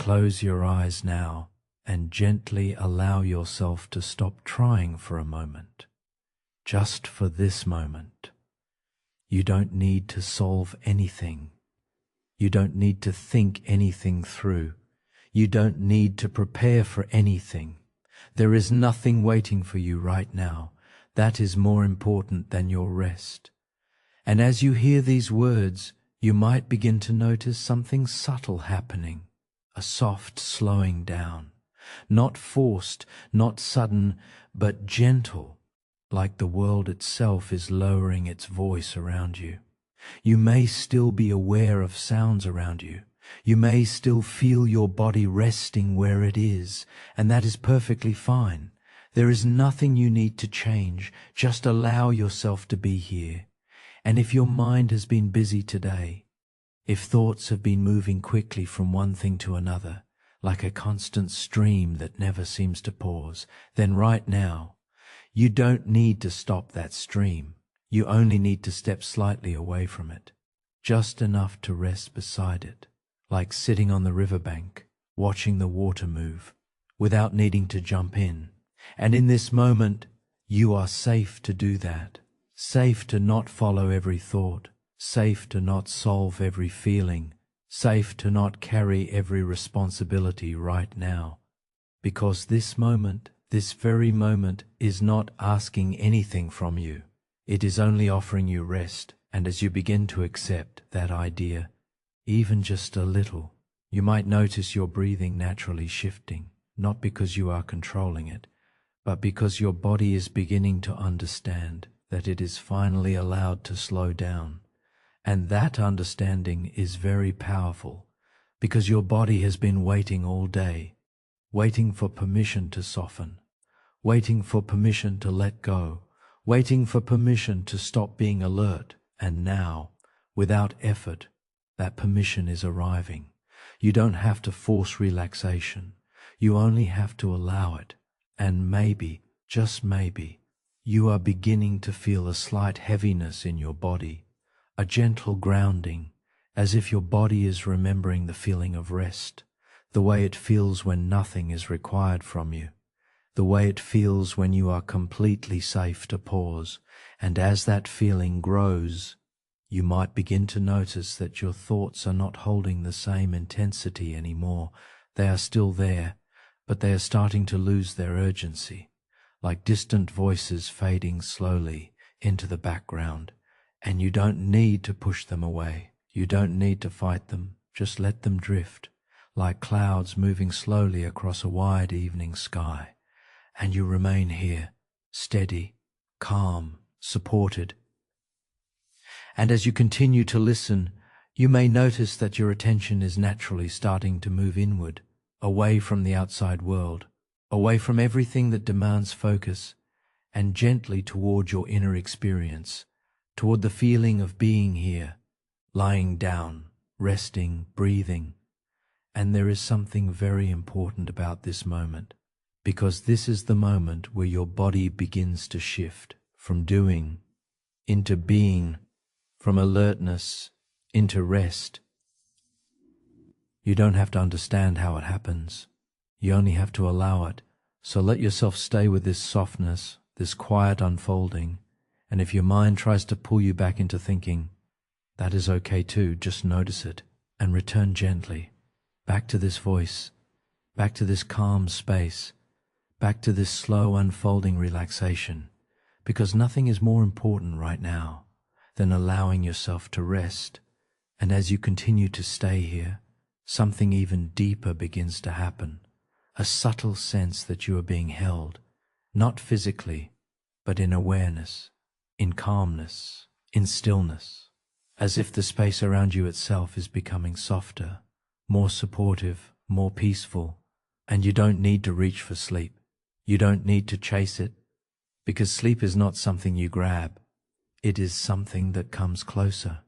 close your eyes now and gently allow yourself to stop trying for a moment, just for this moment. You don't need to solve anything. You don't need to think anything through. You don't need to prepare for anything. There is nothing waiting for you right now. That is more important than your rest. And as you hear these words, you might begin to notice something subtle happening, a soft slowing down, not forced, not sudden, but gentle, like the world itself is lowering its voice around you. You may still be aware of sounds around you. You may still feel your body resting where it is, and that is perfectly fine. There is nothing you need to change. Just allow yourself to be here. And if your mind has been busy today, if thoughts have been moving quickly from one thing to another, like a constant stream that never seems to pause, then right now, you don't need to stop that stream. You only need to step slightly away from it, just enough to rest beside it, like sitting on the riverbank, watching the water move, without needing to jump in. And in this moment, you are safe to do that, safe to not follow every thought, safe to not solve every feeling, safe to not carry every responsibility right now, because this moment, this very moment, is not asking anything from you. It is only offering you rest, and as you begin to accept that idea, even just a little, you might notice your breathing naturally shifting, not because you are controlling it, but because your body is beginning to understand that it is finally allowed to slow down. And that understanding is very powerful, because your body has been waiting all day, waiting for permission to soften, waiting for permission to let go, waiting for permission to stop being alert. And now, without effort, that permission is arriving. You don't have to force relaxation. You only have to allow it. And maybe, just maybe, you are beginning to feel a slight heaviness in your body, a gentle grounding, as if your body is remembering the feeling of rest, the way it feels when nothing is required from you, the way it feels when you are completely safe to pause. And as that feeling grows, you might begin to notice that your thoughts are not holding the same intensity anymore. They are still there, but they are starting to lose their urgency, like distant voices fading slowly into the background. And you don't need to push them away. You don't need to fight them. Just let them drift, like clouds moving slowly across a wide evening sky. And you remain here, steady, calm, supported. And as you continue to listen, you may notice that your attention is naturally starting to move inward, away from the outside world, away from everything that demands focus, and gently toward your inner experience, toward the feeling of being here, lying down, resting, breathing. And there is something very important about this moment, because this is the moment where your body begins to shift from doing into being, from alertness into rest. You don't have to understand how it happens. You only have to allow it. So let yourself stay with this softness, this quiet unfolding. And if your mind tries to pull you back into thinking, that is okay too. Just notice it and return gently back to this voice, back to this calm space, back to this slow unfolding relaxation, because nothing is more important right now than allowing yourself to rest. And as you continue to stay here, something even deeper begins to happen, a subtle sense that you are being held, not physically, but in awareness, in calmness, in stillness, as if the space around you itself is becoming softer, more supportive, more peaceful. And you don't need to reach for sleep. You don't need to chase it, because sleep is not something you grab. It is something that comes closer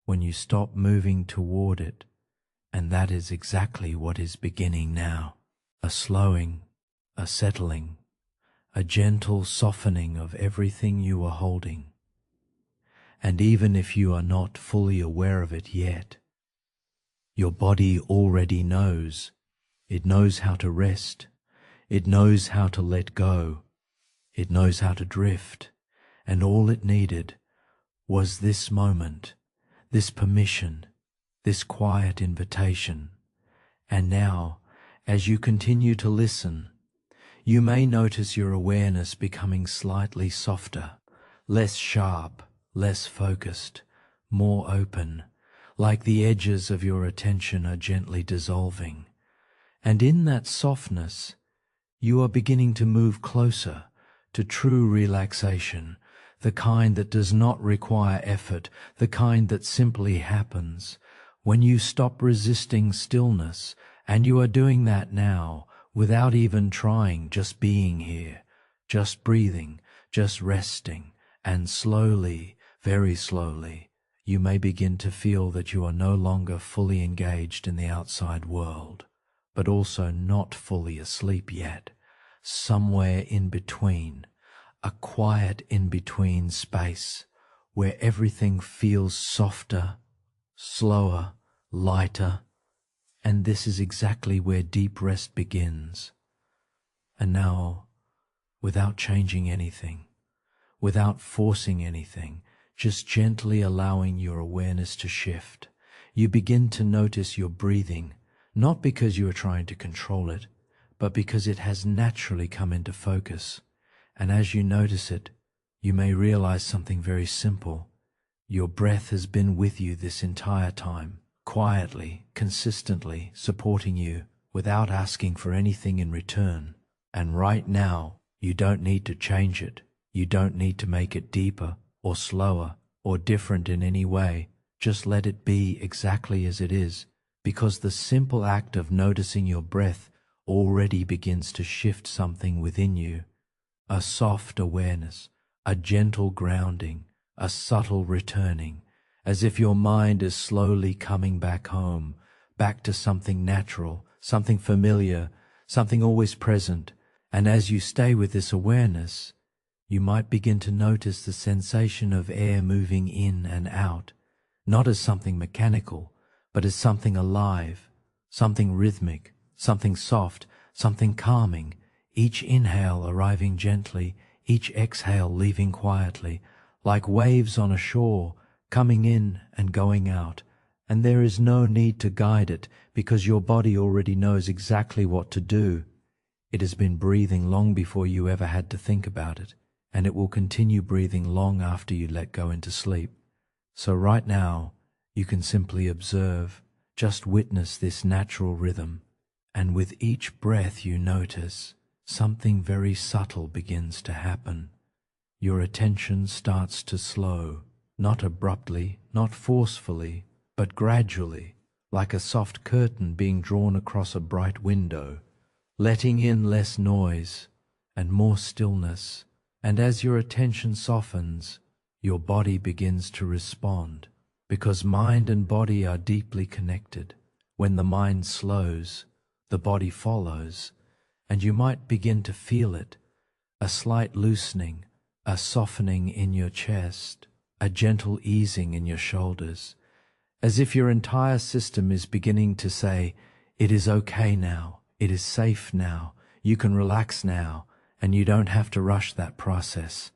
when you stop moving toward it. And that is exactly what is beginning now. A slowing, a settling, a gentle softening of everything you are holding. And even if you are not fully aware of it yet, Your body already knows. It knows how to rest. It knows how to let go. It knows how to drift. And all it needed was this moment, this permission, this quiet invitation. And now, as you continue to listen, you may notice your awareness becoming slightly softer, less sharp, less focused, more open, like the edges of your attention are gently dissolving. And in that softness, you are beginning to move closer to true relaxation, the kind that does not require effort, the kind that simply happens when you stop resisting stillness. And you are doing that now without even trying, just being here, just breathing, just resting. And slowly, very slowly, you may begin to feel that you are no longer fully engaged in the outside world, but also not fully asleep yet. Somewhere in between, a quiet in-between space where everything feels softer, slower, lighter. And this is exactly where deep rest begins. And now, without changing anything, without forcing anything, just gently allowing your awareness to shift, you begin to notice your breathing, not because you are trying to control it, but because it has naturally come into focus. And as you notice it, you may realize something very simple. Your breath has been with you this entire time, quietly, consistently supporting you without asking for anything in return. And right now, you don't need to change it. You don't need to make it deeper or slower or different in any way. Just let it be exactly as it is, because the simple act of noticing your breath already begins to shift something within you. A soft awareness, a gentle grounding, a subtle returning, as if your mind is slowly coming back home, back to something natural, something familiar, something always present. And as you stay with this awareness, you might begin to notice the sensation of air moving in and out, not as something mechanical, but as something alive, something rhythmic, something soft, something calming, each inhale arriving gently, each exhale leaving quietly, like waves on a shore, coming in and going out. And there is no need to guide it, because your body already knows exactly what to do. It has been breathing long before you ever had to think about it, and it will continue breathing long after you let go into sleep. So right now, you can simply observe, just witness this natural rhythm, and with each breath you notice something very subtle begins to happen. Your attention starts to slow, not abruptly, not forcefully, but gradually, like a soft curtain being drawn across a bright window, letting in less noise and more stillness. And as your attention softens, your body begins to respond, because mind and body are deeply connected. When the mind slows, the body follows, and you might begin to feel it, a slight loosening, a softening in your chest, a gentle easing in your shoulders, as if your entire system is beginning to say, it is okay now, it is safe now, you can relax now, and you don't have to rush that process.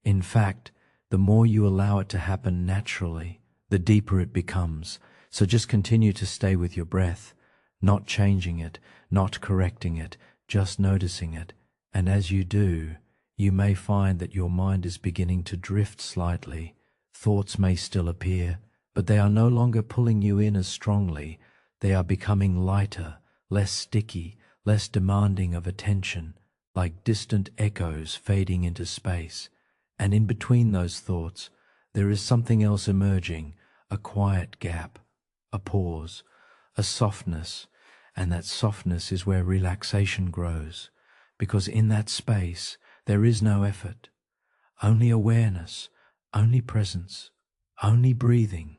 In fact, the more you allow it to happen naturally, the deeper it becomes. So just continue to stay with your breath, not changing it, not correcting it, just noticing it. And as you do, you may find that your mind is beginning to drift slightly. Thoughts may still appear, but they are no longer pulling you in as strongly. They are becoming lighter, less sticky, less demanding of attention, like distant echoes fading into space. And in between those thoughts, there is something else emerging, a quiet gap, a pause, a softness. And that softness is where relaxation grows, because in that space there is no effort, only awareness, only presence, only breathing.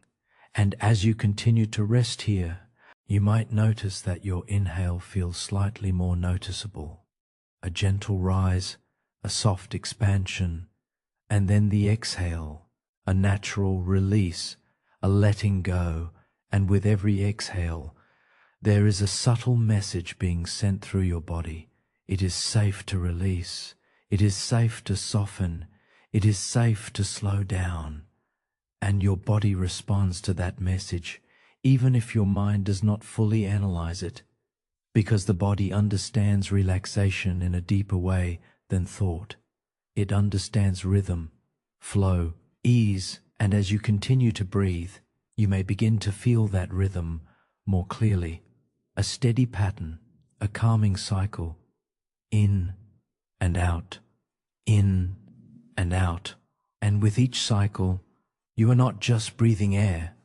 And as you continue to rest here, you might notice that your inhale feels slightly more noticeable, a gentle rise, a soft expansion, and then the exhale, a natural release, a letting go, And with every exhale, there is a subtle message being sent through your body. It is safe to release. It is safe to soften. It is safe to slow down. And your body responds to that message, even if your mind does not fully analyze it, because the body understands relaxation in a deeper way than thought. It understands rhythm, flow, ease, and as you continue to breathe, you may begin to feel that rhythm more clearly, a steady pattern, a calming cycle, in and out, in and out. And with each cycle, you are not just breathing air,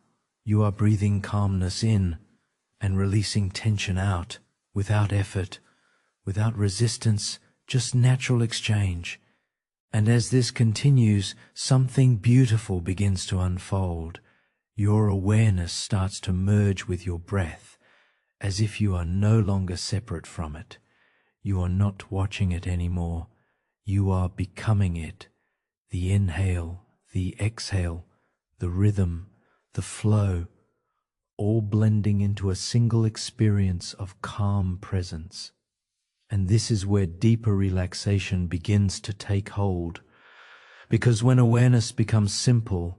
you are breathing calmness in and releasing tension out, without effort, without resistance, just natural exchange. And as this continues, something beautiful begins to unfold. Your awareness starts to merge with your breath, as if you are no longer separate from it. You are not watching it anymore. You are becoming it. The inhale, the exhale, the rhythm, the flow, all blending into a single experience of calm presence. And this is where deeper relaxation begins to take hold, because when awareness becomes simple,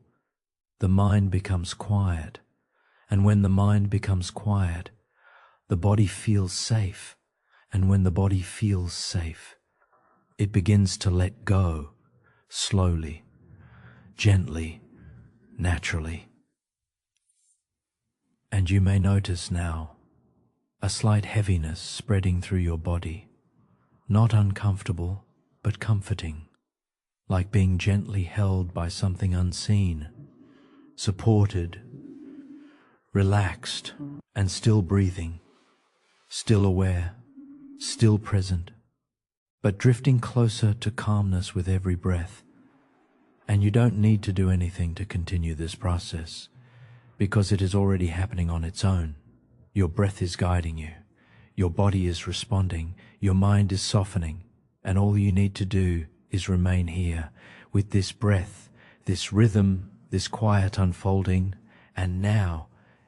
the mind becomes quiet. And when the mind becomes quiet, the body feels safe. And when the body feels safe, it begins to let go, slowly, gently, naturally. And you may notice now a slight heaviness spreading through your body, not uncomfortable, but comforting, like being gently held by something unseen, supported, relaxed, and still breathing, still aware, still present, but drifting closer to calmness with every breath. And you don't need to do anything to continue this process, because it is already happening on its own. Your breath is guiding you, your body is responding, your mind is softening, and all you need to do is remain here with this breath, this rhythm, this quiet unfolding. And now,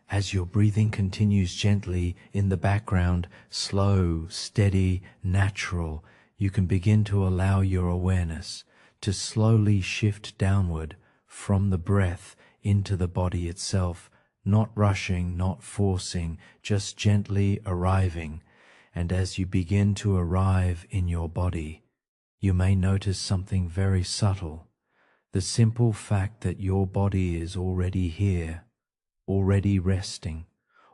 as your breathing continues gently in the background, slow, steady, natural, you can begin to allow your awareness to slowly shift downward from the breath into the body itself, not rushing, not forcing, just gently arriving. And as you begin to arrive in your body, you may notice something very subtle, the simple fact that your body is already here, already resting,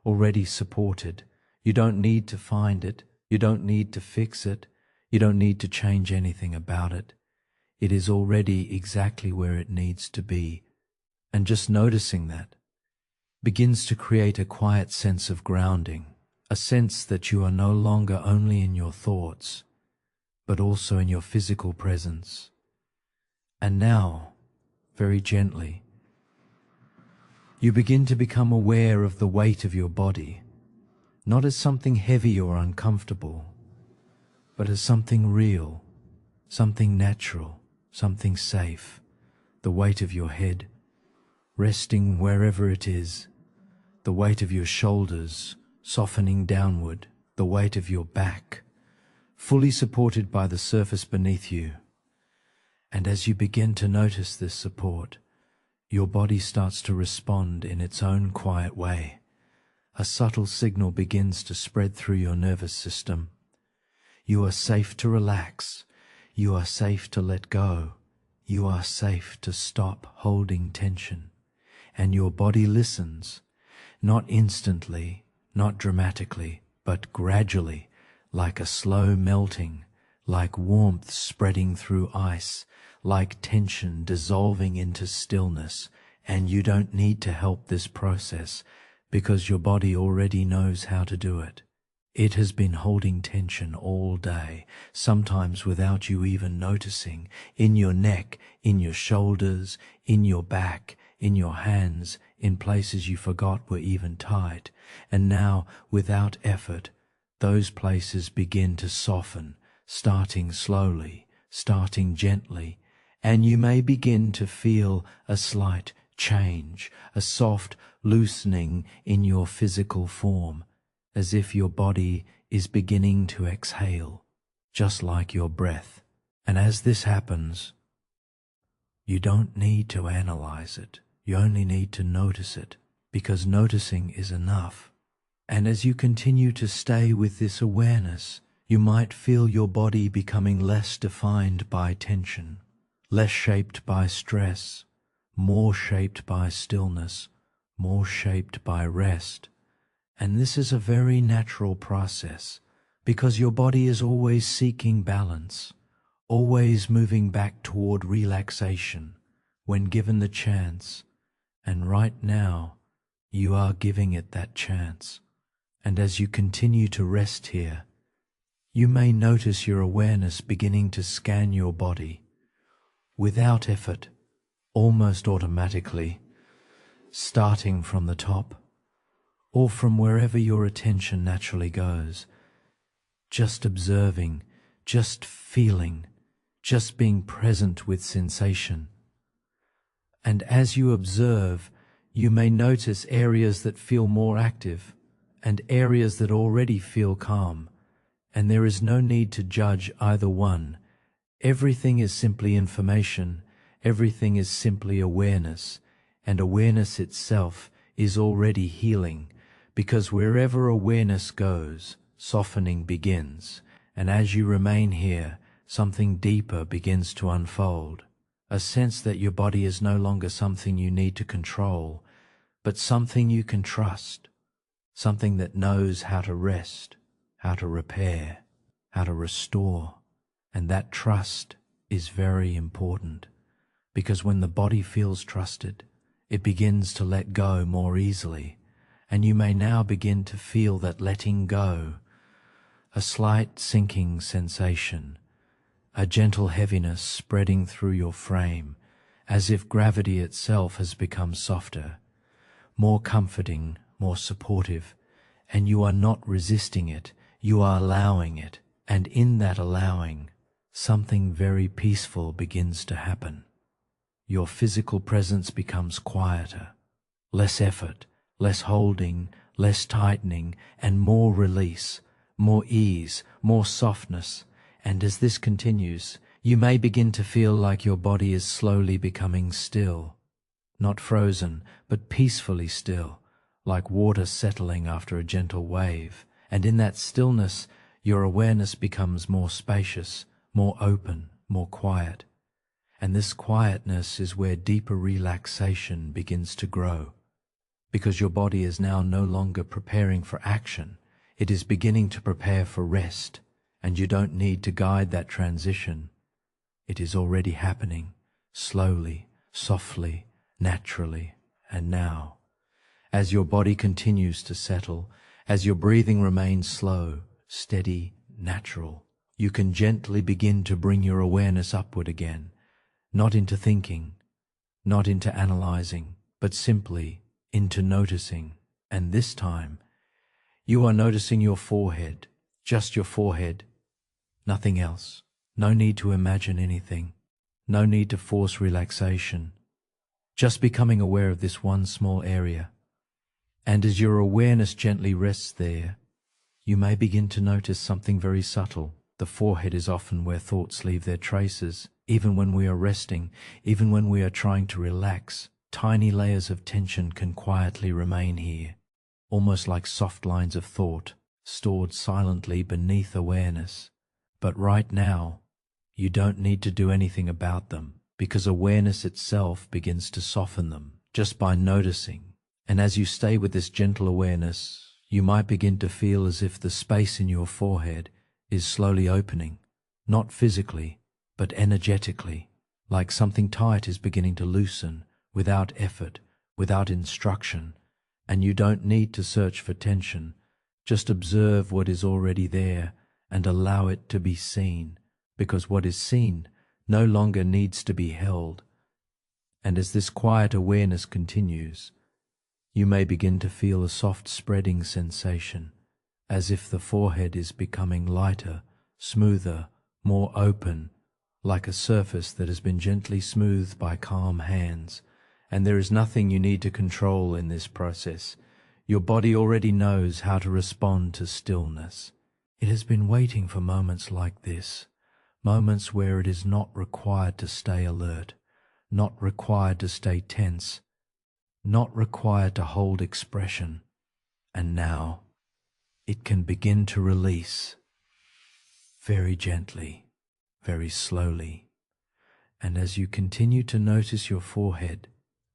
already supported. You don't need to find it, you don't need to fix it, you don't need to change anything about it. It is already exactly where it needs to be. And just noticing that begins to create a quiet sense of grounding, a sense that you are no longer only in your thoughts, but also in your physical presence. And now, very gently, you begin to become aware of the weight of your body, not as something heavy or uncomfortable, but as something real, something natural, something safe. The weight of your head, resting wherever it is, the weight of your shoulders, softening downward, the weight of your back, fully supported by the surface beneath you. And as you begin to notice this support, your body starts to respond in its own quiet way. A subtle signal begins to spread through your nervous system. You are safe to relax. You are safe to let go. You are safe to stop holding tension. And your body listens, not instantly, not dramatically, but gradually, like a slow melting, like warmth spreading through ice, like tension dissolving into stillness. And you don't need to help this process, because your body already knows how to do it. It has been holding tension all day, sometimes without you even noticing, in your neck, in your shoulders, in your back, in your hands, in places you forgot were even tight. And now, without effort, those places begin to soften, starting slowly, starting gently, and you may begin to feel a slight change, a soft loosening in your physical form, as if your body is beginning to exhale, just like your breath. And as this happens, you don't need to analyze it. You only need to notice it, because noticing is enough. And as you continue to stay with this awareness, you might feel your body becoming less defined by tension, less shaped by stress, more shaped by stillness, more shaped by rest. And this is a very natural process, because your body is always seeking balance, always moving back toward relaxation when given the chance. And right now, you are giving it that chance. And as you continue to rest here, you may notice your awareness beginning to scan your body without effort, almost automatically, starting from the top or from wherever your attention naturally goes, just observing, just feeling, just being present with sensation. And as you observe, you may notice areas that feel more active and areas that already feel calm, and there is no need to judge either one. Everything is simply information, everything is simply awareness, and awareness itself is already healing, because wherever awareness goes, softening begins, and as you remain here, something deeper begins to unfold, a sense that your body is no longer something you need to control, but something you can trust, something that knows how to rest, how to repair, how to restore. And that trust is very important, because when the body feels trusted, it begins to let go more easily, and you may now begin to feel that letting go, a slight sinking sensation, a gentle heaviness spreading through your frame, as if gravity itself has become softer, more comforting, more supportive, and you are not resisting it, you are allowing it, and in that allowing, something very peaceful begins to happen. Your physical presence becomes quieter, less effort, less holding, less tightening, and more release, more ease, more softness. And as this continues, you may begin to feel like your body is slowly becoming still, not frozen, but peacefully still, like water settling after a gentle wave. And in that stillness, your awareness becomes more spacious, more open, more quiet. And this quietness is where deeper relaxation begins to grow, because your body is now no longer preparing for action. It is beginning to prepare for rest, and you don't need to guide that transition. It is already happening, slowly, softly, naturally. And now, as your body continues to settle, as your breathing remains slow, steady, natural, you can gently begin to bring your awareness upward again, not into thinking, not into analyzing, but simply into noticing. And this time, you are noticing your forehead, just your forehead, nothing else. No need to imagine anything, no need to force relaxation, just becoming aware of this one small area. And as your awareness gently rests there, you may begin to notice something very subtle. The forehead is often where thoughts leave their traces. Even when we are resting, even when we are trying to relax, tiny layers of tension can quietly remain here, almost like soft lines of thought, stored silently beneath awareness. But right now, you don't need to do anything about them, because awareness itself begins to soften them, just by noticing. And as you stay with this gentle awareness, you might begin to feel as if the space in your forehead is slowly opening, not physically, but energetically, like something tight is beginning to loosen, without effort, without instruction. And you don't need to search for tension, just observe what is already there and allow it to be seen, because what is seen no longer needs to be held. And as this quiet awareness continues, you may begin to feel a soft spreading sensation, as if the forehead is becoming lighter, smoother, more open, like a surface that has been gently smoothed by calm hands. and there is nothing you need to control in this process. Your body already knows how to respond to stillness. It has been waiting for moments like this, moments where it is not required to stay alert, not required to stay tense, not required to hold expression. And now it can begin to release very gently, very slowly. And as you continue to notice your forehead,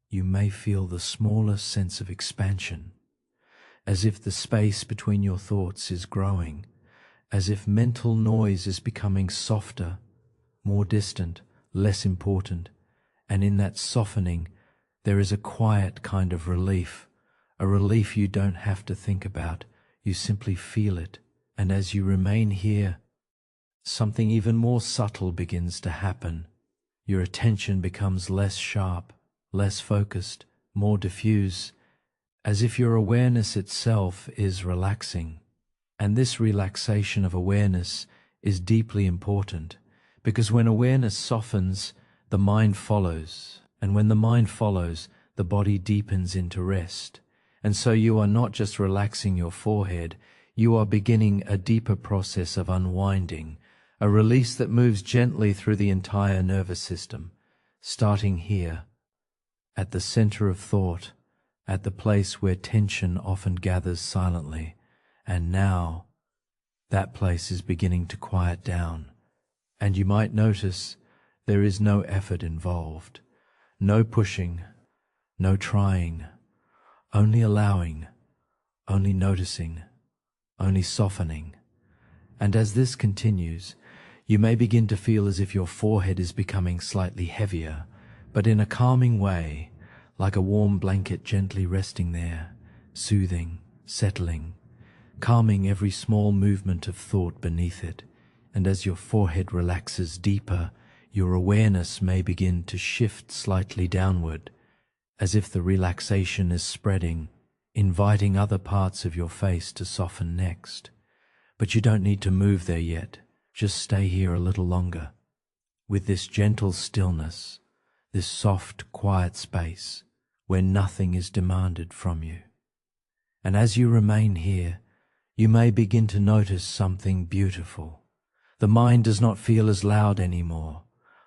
you may feel the smallest sense of expansion, as if the space between your thoughts is growing, as if mental noise is becoming softer, more distant, less important, and in that softening there is a quiet kind of relief, a relief you don't have to think about, you simply feel it, and as you remain here, something even more subtle begins to happen. Your attention becomes less sharp, less focused, more diffuse, as if your awareness itself is relaxing. And this relaxation of awareness is deeply important, because when awareness softens, the mind follows, and when the mind follows, the body deepens into rest. And so you are not just relaxing your forehead, you are beginning a deeper process of unwinding, a release that moves gently through the entire nervous system, starting here, at the center of thought, at the place where tension often gathers silently. And now, that place is beginning to quiet down, and you might notice there is no effort involved, no pushing, no trying, only allowing, only noticing, only softening. And as this continues, you may begin to feel as if your forehead is becoming slightly heavier, but in a calming way, like a warm blanket gently resting there, soothing, settling, calming every small movement of thought beneath it. And as your forehead relaxes deeper, your awareness may begin to shift slightly downward, as if the relaxation is spreading, inviting other parts of your face to soften next. But you don't need to move there yet. Just stay here a little longer, with this gentle stillness, this soft, quiet space where nothing is demanded from you. And as you remain here, you may begin to notice something beautiful. The mind does not feel as loud anymore.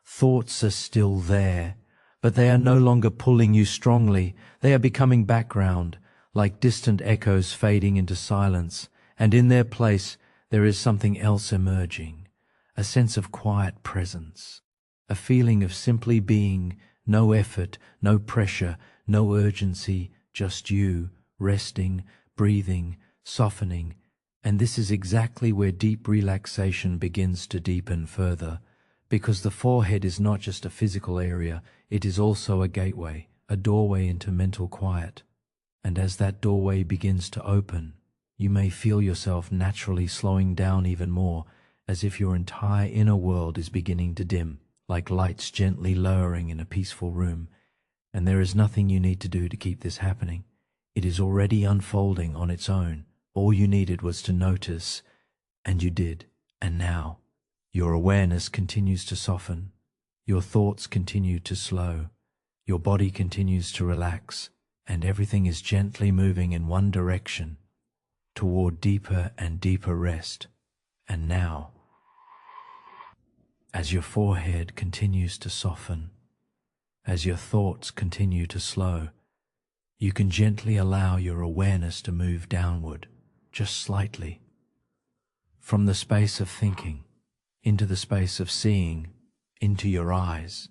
Thoughts are still there, but they are no longer pulling you strongly. They are becoming background, like distant echoes fading into silence, and in their place there is something else emerging, a sense of quiet presence, a feeling of simply being, no effort, no pressure, no urgency, just you, resting, breathing, softening. And this is exactly where deep relaxation begins to deepen further, because the forehead is not just a physical area, it is also a gateway, a doorway into mental quiet. And as that doorway begins to open, you may feel yourself naturally slowing down even more, as if your entire inner world is beginning to dim, like lights gently lowering in a peaceful room. And there is nothing you need to do to keep this happening. It is already unfolding on its own. All you needed was to notice, and you did. And now, your awareness continues to soften, your thoughts continue to slow, your body continues to relax, and everything is gently moving in one direction, toward deeper and deeper rest. And now, as your forehead continues to soften, as your thoughts continue to slow, you can gently allow your awareness to move downward, just slightly, from the space of thinking into the space of seeing, into your eyes.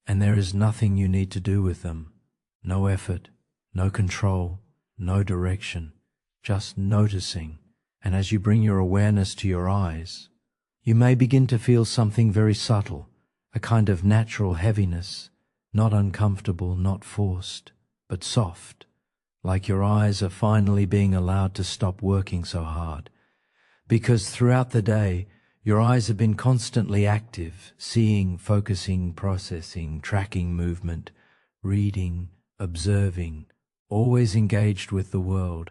And there is nothing you need to do with them, no effort, no control, no direction, just noticing. And as you bring your awareness to your eyes, you may begin to feel something very subtle, a kind of natural heaviness, not uncomfortable, not forced, but soft, like your eyes are finally being allowed to stop working so hard. Because throughout the day, your eyes have been constantly active, seeing, focusing, processing, tracking movement, reading, observing, always engaged with the world.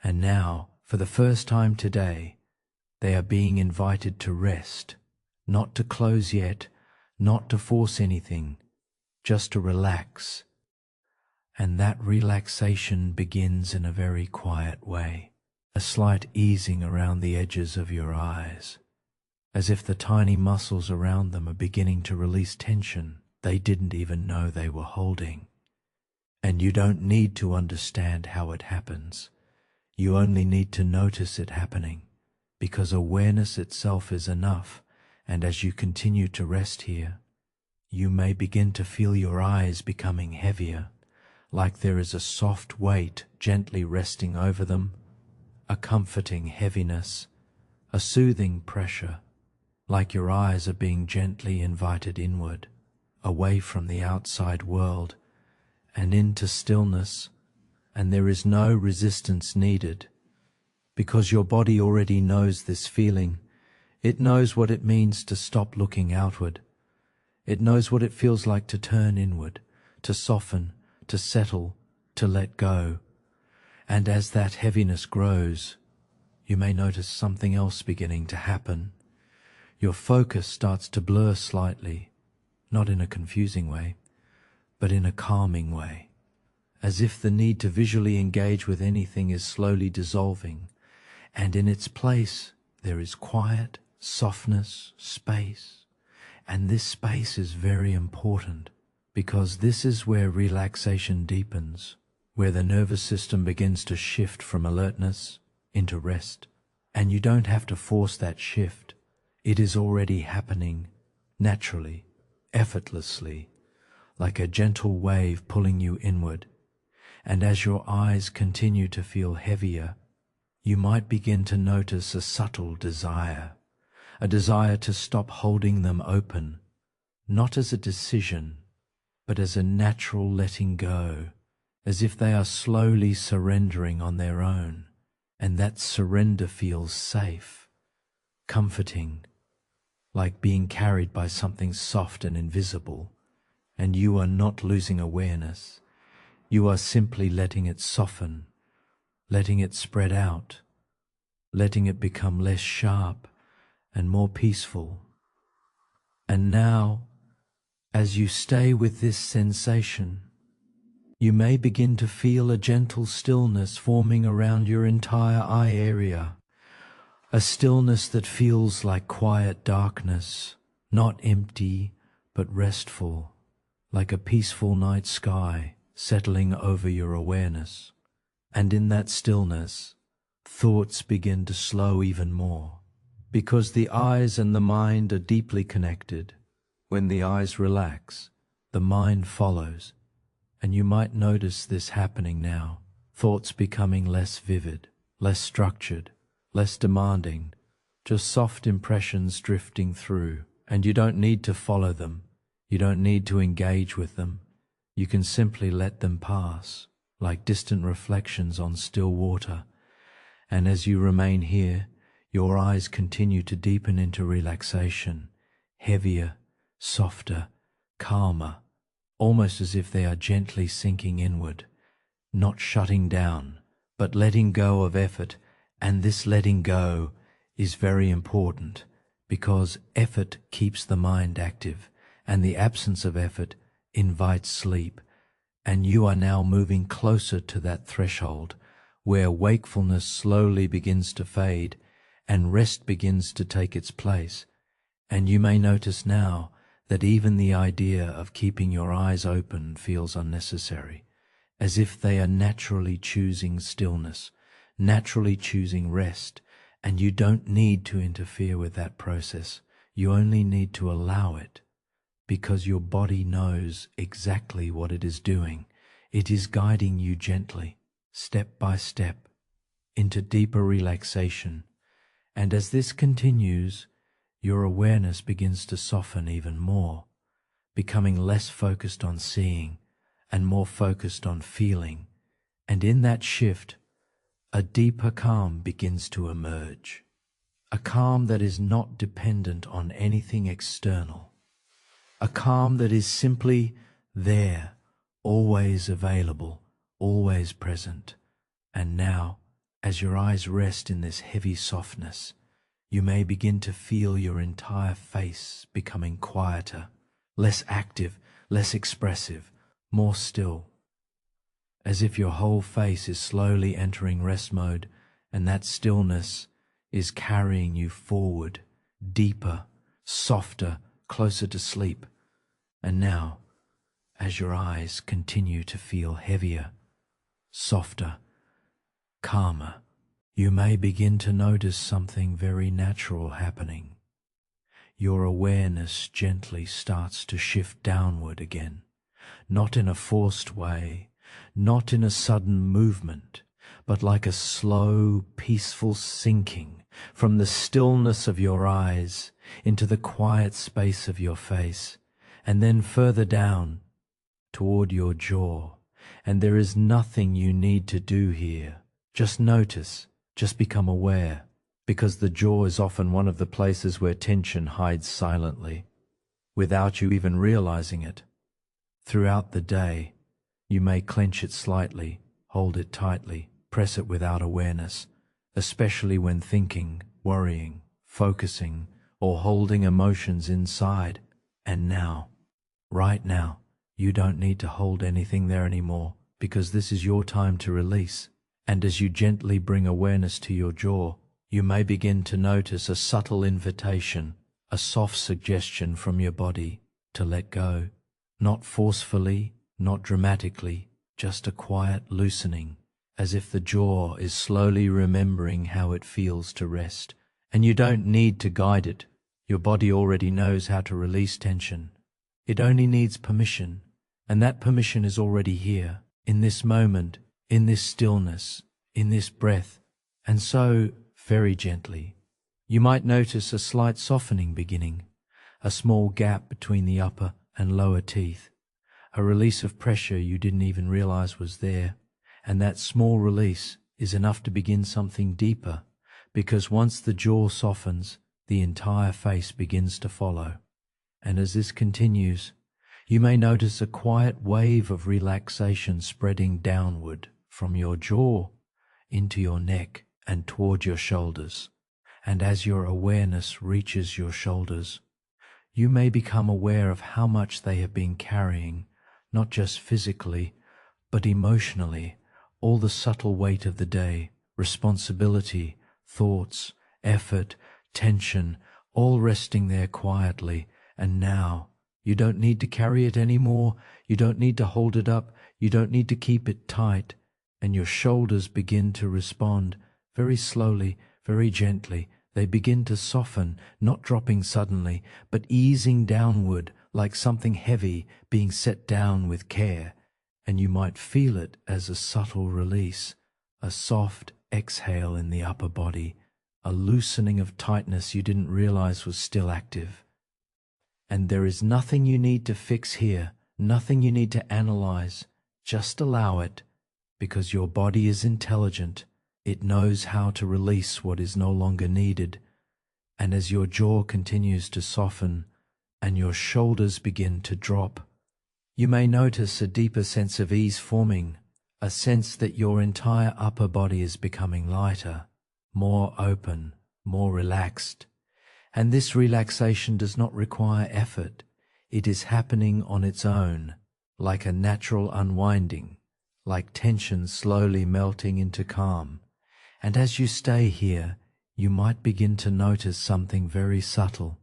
And now, for the first time today, they are being invited to rest, not to close yet, not to force anything, just to relax, And that relaxation begins in a very quiet way, a slight easing around the edges of your eyes, as if the tiny muscles around them are beginning to release tension they didn't even know they were holding. And you don't need to understand how it happens. You only need to notice it happening, because awareness itself is enough. And as you continue to rest here, you may begin to feel your eyes becoming heavier, like there is a soft weight gently resting over them, a comforting heaviness, a soothing pressure, like your eyes are being gently invited inward, away from the outside world and into stillness. And there is no resistance needed, because your body already knows this feeling. It knows what it means to stop looking outward. It knows what it feels like to turn inward, to soften, to settle, to let go. And as that heaviness grows, you may notice something else beginning to happen. Your focus starts to blur slightly, not in a confusing way, but in a calming way, as if the need to visually engage with anything is slowly dissolving, and in its place there is quiet, softness, space. And this space is very important, because this is where relaxation deepens, where the nervous system begins to shift from alertness into rest. And you don't have to force that shift. It is already happening naturally, effortlessly, like a gentle wave pulling you inward. And as your eyes continue to feel heavier, you might begin to notice a subtle desire, a desire to stop holding them open, not as a decision, but as a natural letting go, as if they are slowly surrendering on their own. And that surrender feels safe, comforting, like being carried by something soft and invisible. And you are not losing awareness. You are simply letting it soften, letting it spread out, letting it become less sharp and more peaceful. And now, as you stay with this sensation, you may begin to feel a gentle stillness forming around your entire eye area, a stillness that feels like quiet darkness, not empty but restful, like a peaceful night sky settling over your awareness. And in that stillness, thoughts begin to slow even more, because the eyes and the mind are deeply connected. When the eyes relax, the mind follows, and you might notice this happening now, thoughts becoming less vivid, less structured, less demanding, just soft impressions drifting through, and you don't need to follow them. You don't need to engage with them. You can simply let them pass, like distant reflections on still water. And as you remain here, your eyes continue to deepen into relaxation, heavier, softer, calmer, almost as if they are gently sinking inward, not shutting down, but letting go of effort. And this letting go is very important, because effort keeps the mind active, and the absence of effort invites sleep. And you are now moving closer to that threshold where wakefulness slowly begins to fade and rest begins to take its place. And you may notice now that even the idea of keeping your eyes open feels unnecessary, as if they are naturally choosing stillness, naturally choosing rest, and you don't need to interfere with that process. You only need to allow it, because your body knows exactly what it is doing. It is guiding you gently, step by step, into deeper relaxation. And as this continues, your awareness begins to soften even more, becoming less focused on seeing and more focused on feeling. And in that shift, a deeper calm begins to emerge, a calm that is not dependent on anything external, a calm that is simply there, always available, always present. And now, as your eyes rest in this heavy softness, you may begin to feel your entire face becoming quieter, less active, less expressive, more still. as if your whole face is slowly entering rest mode, and that stillness is carrying you forward, deeper, softer, closer to sleep. And now, as your eyes continue to feel heavier, softer, calmer, you may begin to notice something very natural happening. Your awareness gently starts to shift downward again, not in a forced way, not in a sudden movement, but like a slow, peaceful sinking from the stillness of your eyes into the quiet space of your face, and then further down toward your jaw. And there is nothing you need to do here. Just notice, just become aware, because the jaw is often one of the places where tension hides silently, without you even realizing it. Throughout the day, you may clench it slightly, hold it tightly, press it without awareness, especially when thinking, worrying, focusing, or holding emotions inside. And now, right now, you don't need to hold anything there anymore, because this is your time to release. And as you gently bring awareness to your jaw, you may begin to notice a subtle invitation, a soft suggestion from your body to let go. Not forcefully, not dramatically, just a quiet loosening, as if the jaw is slowly remembering how it feels to rest. And you don't need to guide it. Your body already knows how to release tension. It only needs permission, and that permission is already here, in this moment, in this stillness, in this breath. And so, very gently, you might notice a slight softening beginning, a small gap between the upper and lower teeth, a release of pressure you didn't even realize was there. And that small release is enough to begin something deeper, because once the jaw softens, the entire face begins to follow. And as this continues, you may notice a quiet wave of relaxation spreading downward from your jaw into your neck and toward your shoulders. And as your awareness reaches your shoulders, you may become aware of how much they have been carrying, not just physically, but emotionally, all the subtle weight of the day, responsibility, thoughts, effort, tension, all resting there quietly. And now, you don't need to carry it anymore. You don't need to hold it up. You don't need to keep it tight. And your shoulders begin to respond very slowly, very gently. They begin to soften, not dropping suddenly, but easing downward like something heavy being set down with care. And you might feel it as a subtle release, a soft exhale in the upper body, a loosening of tightness you didn't realize was still active. And there is nothing you need to fix here, nothing you need to analyze. Just allow it, because your body is intelligent. It knows how to release what is no longer needed. And as your jaw continues to soften and your shoulders begin to drop, you may notice a deeper sense of ease forming, a sense that your entire upper body is becoming lighter, more open, more relaxed. And this relaxation does not require effort. It is happening on its own, like a natural unwinding, like tension slowly melting into calm. And as you stay here, you might begin to notice something very subtle.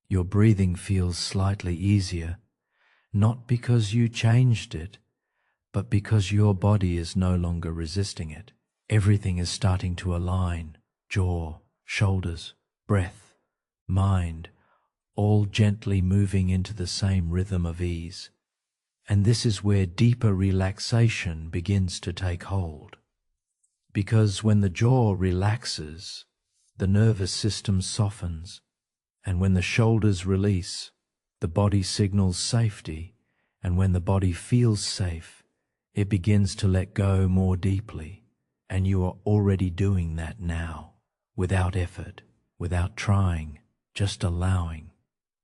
Your breathing feels slightly easier, not because you changed it, but because your body is no longer resisting it. Everything is starting to align, jaw, shoulders, breath, mind, all gently moving into the same rhythm of ease. And this is where deeper relaxation begins to take hold. Because when the jaw relaxes, the nervous system softens, and when the shoulders release, the body signals safety, and when the body feels safe, it begins to let go more deeply, and you are already doing that now, without effort, without trying, just allowing.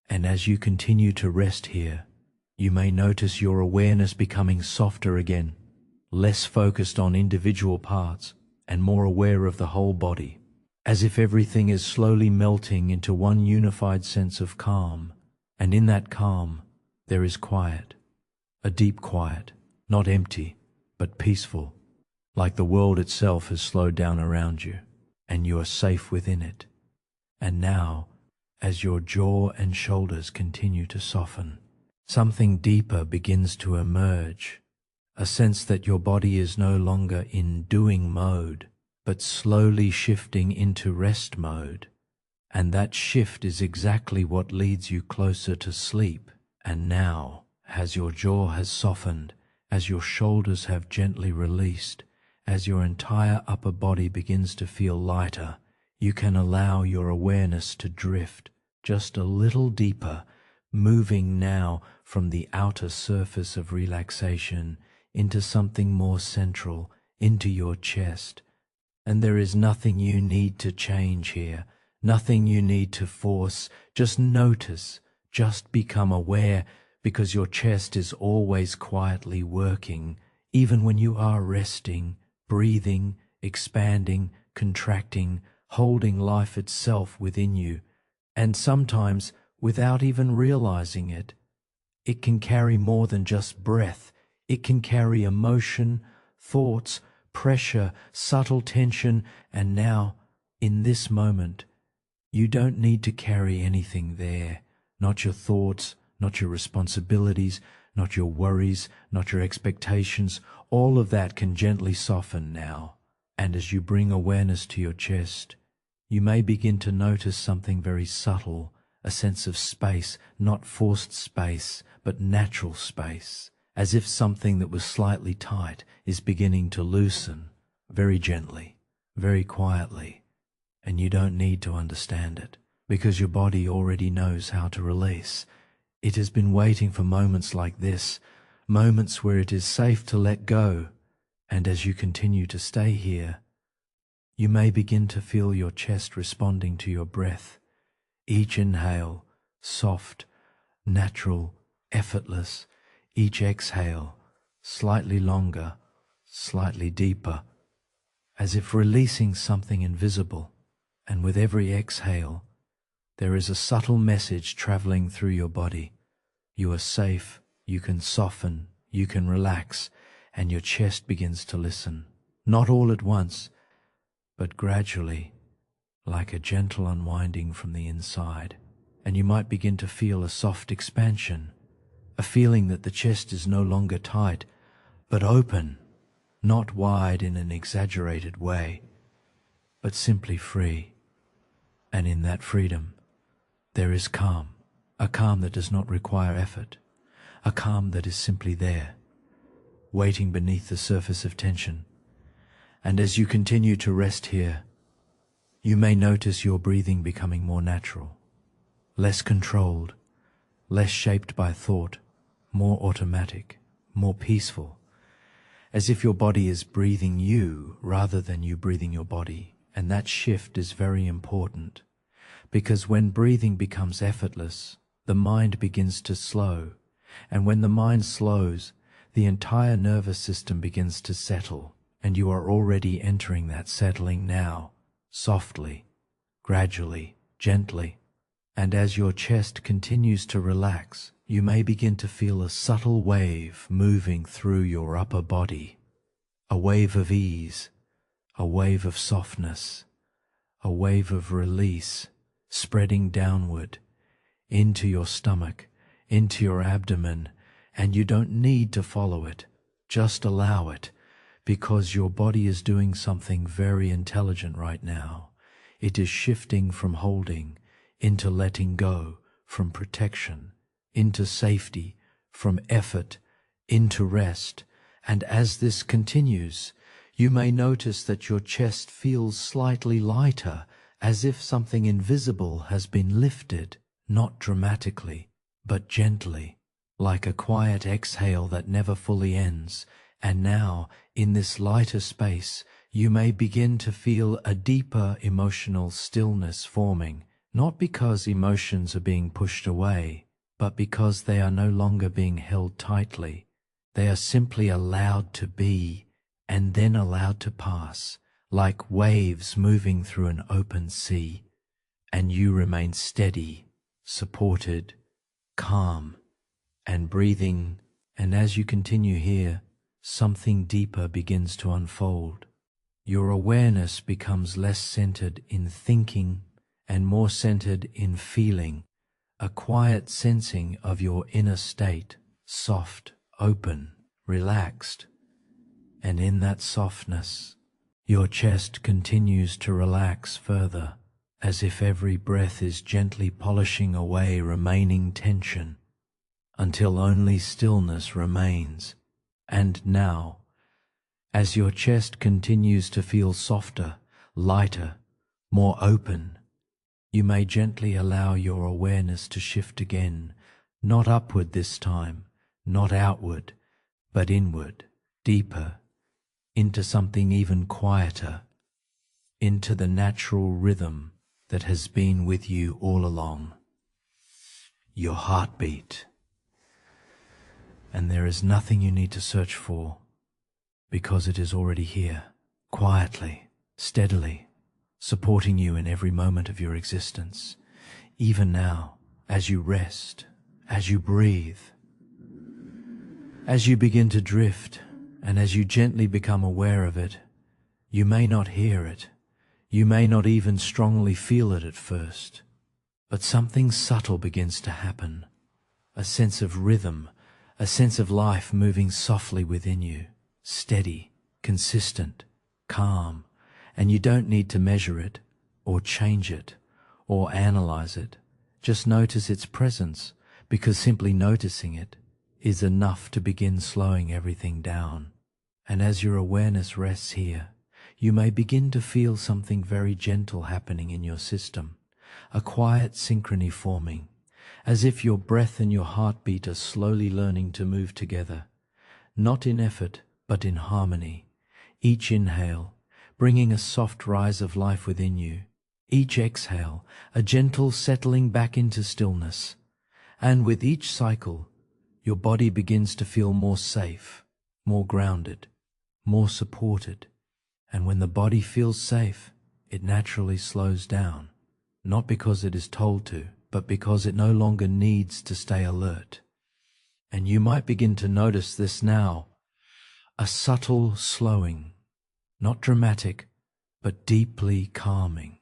And as you continue to rest here, you may notice your awareness becoming softer again, less focused on individual parts and more aware of the whole body, as if everything is slowly melting into one unified sense of calm. And in that calm, there is quiet, a deep quiet, not empty, but peaceful, like the world itself has slowed down around you, and you are safe within it. And now, as your jaw and shoulders continue to soften, something deeper begins to emerge, a sense that your body is no longer in doing mode, but slowly shifting into rest mode. And that shift is exactly what leads you closer to sleep. And now, as your jaw has softened, as your shoulders have gently released, as your entire upper body begins to feel lighter, you can allow your awareness to drift just a little deeper, moving now from the outer surface of relaxation into something more central, into your chest. And there is nothing you need to change here, nothing you need to force. Just notice, just become aware, because your chest is always quietly working, even when you are resting, breathing, expanding, contracting, holding life itself within you. And sometimes, without even realizing it, it can carry more than just breath. It can carry emotion, thoughts, pressure, subtle tension. And now, in this moment, you don't need to carry anything there. Not your thoughts, not your responsibilities, not your worries, not your expectations. All of that can gently soften now. And as you bring awareness to your chest, you may begin to notice something very subtle, a sense of space, not forced space, but natural space, as if something that was slightly tight is beginning to loosen, very gently, very quietly. And you don't need to understand it, because your body already knows how to release. It has been waiting for moments like this, moments where it is safe to let go. And as you continue to stay here, you may begin to feel your chest responding to your breath. Each inhale, soft, natural, effortless. Each exhale, slightly longer, slightly deeper, as if releasing something invisible. And with every exhale, there is a subtle message traveling through your body. You are safe, you can soften, you can relax, and your chest begins to listen. Not all at once, but gradually, like a gentle unwinding from the inside. And you might begin to feel a soft expansion, a feeling that the chest is no longer tight, but open, not wide in an exaggerated way, but simply free. And in that freedom, there is calm, a calm that does not require effort, a calm that is simply there, waiting beneath the surface of tension. And as you continue to rest here, you may notice your breathing becoming more natural, less controlled, less shaped by thought, more automatic, more peaceful, as if your body is breathing you rather than you breathing your body. And that shift is very important, because when breathing becomes effortless, the mind begins to slow. And when the mind slows, the entire nervous system begins to settle. And you are already entering that settling now, softly, gradually, gently. And as your chest continues to relax, you may begin to feel a subtle wave moving through your upper body, a wave of ease, a wave of softness, a wave of release, spreading downward into your stomach, into your abdomen. And you don't need to follow it, just allow it, because your body is doing something very intelligent right now. It is shifting from holding into letting go, from protection into safety, from effort into rest. And as this continues, you may notice that your chest feels slightly lighter, as if something invisible has been lifted, not dramatically, but gently, like a quiet exhale that never fully ends. And now, in this lighter space, you may begin to feel a deeper emotional stillness forming, not because emotions are being pushed away, but because they are no longer being held tightly. They are simply allowed to be, and then allowed to pass, like waves moving through an open sea. And you remain steady, supported, calm, and breathing. And as you continue here, something deeper begins to unfold. Your awareness becomes less centered in thinking and more centered in feeling, a quiet sensing of your inner state, soft, open, relaxed. And in that softness, your chest continues to relax further, as if every breath is gently polishing away remaining tension, until only stillness remains. And now, as your chest continues to feel softer, lighter, more open, you may gently allow your awareness to shift again, not upward this time, not outward, but inward, deeper, into something even quieter, into the natural rhythm that has been with you all along, your heartbeat. And there is nothing you need to search for, because it is already here, quietly, steadily, supporting you in every moment of your existence, even now, as you rest, as you breathe, as you begin to drift, and as you gently become aware of it. You may not hear it, you may not even strongly feel it at first, but something subtle begins to happen, a sense of rhythm, a sense of life moving softly within you, steady, consistent, calm, and you don't need to measure it, or change it, or analyze it. Just notice its presence, because simply noticing it is enough to begin slowing everything down. And as your awareness rests here, you may begin to feel something very gentle happening in your system, a quiet synchrony forming, as if your breath and your heartbeat are slowly learning to move together, not in effort, but in harmony. Each inhale, bringing a soft rise of life within you. Each exhale, a gentle settling back into stillness. And with each cycle, your body begins to feel more safe, more grounded, more supported. And when the body feels safe, it naturally slows down, not because it is told to, but because it no longer needs to stay alert. And you might begin to notice this now, a subtle slowing, not dramatic, but deeply calming,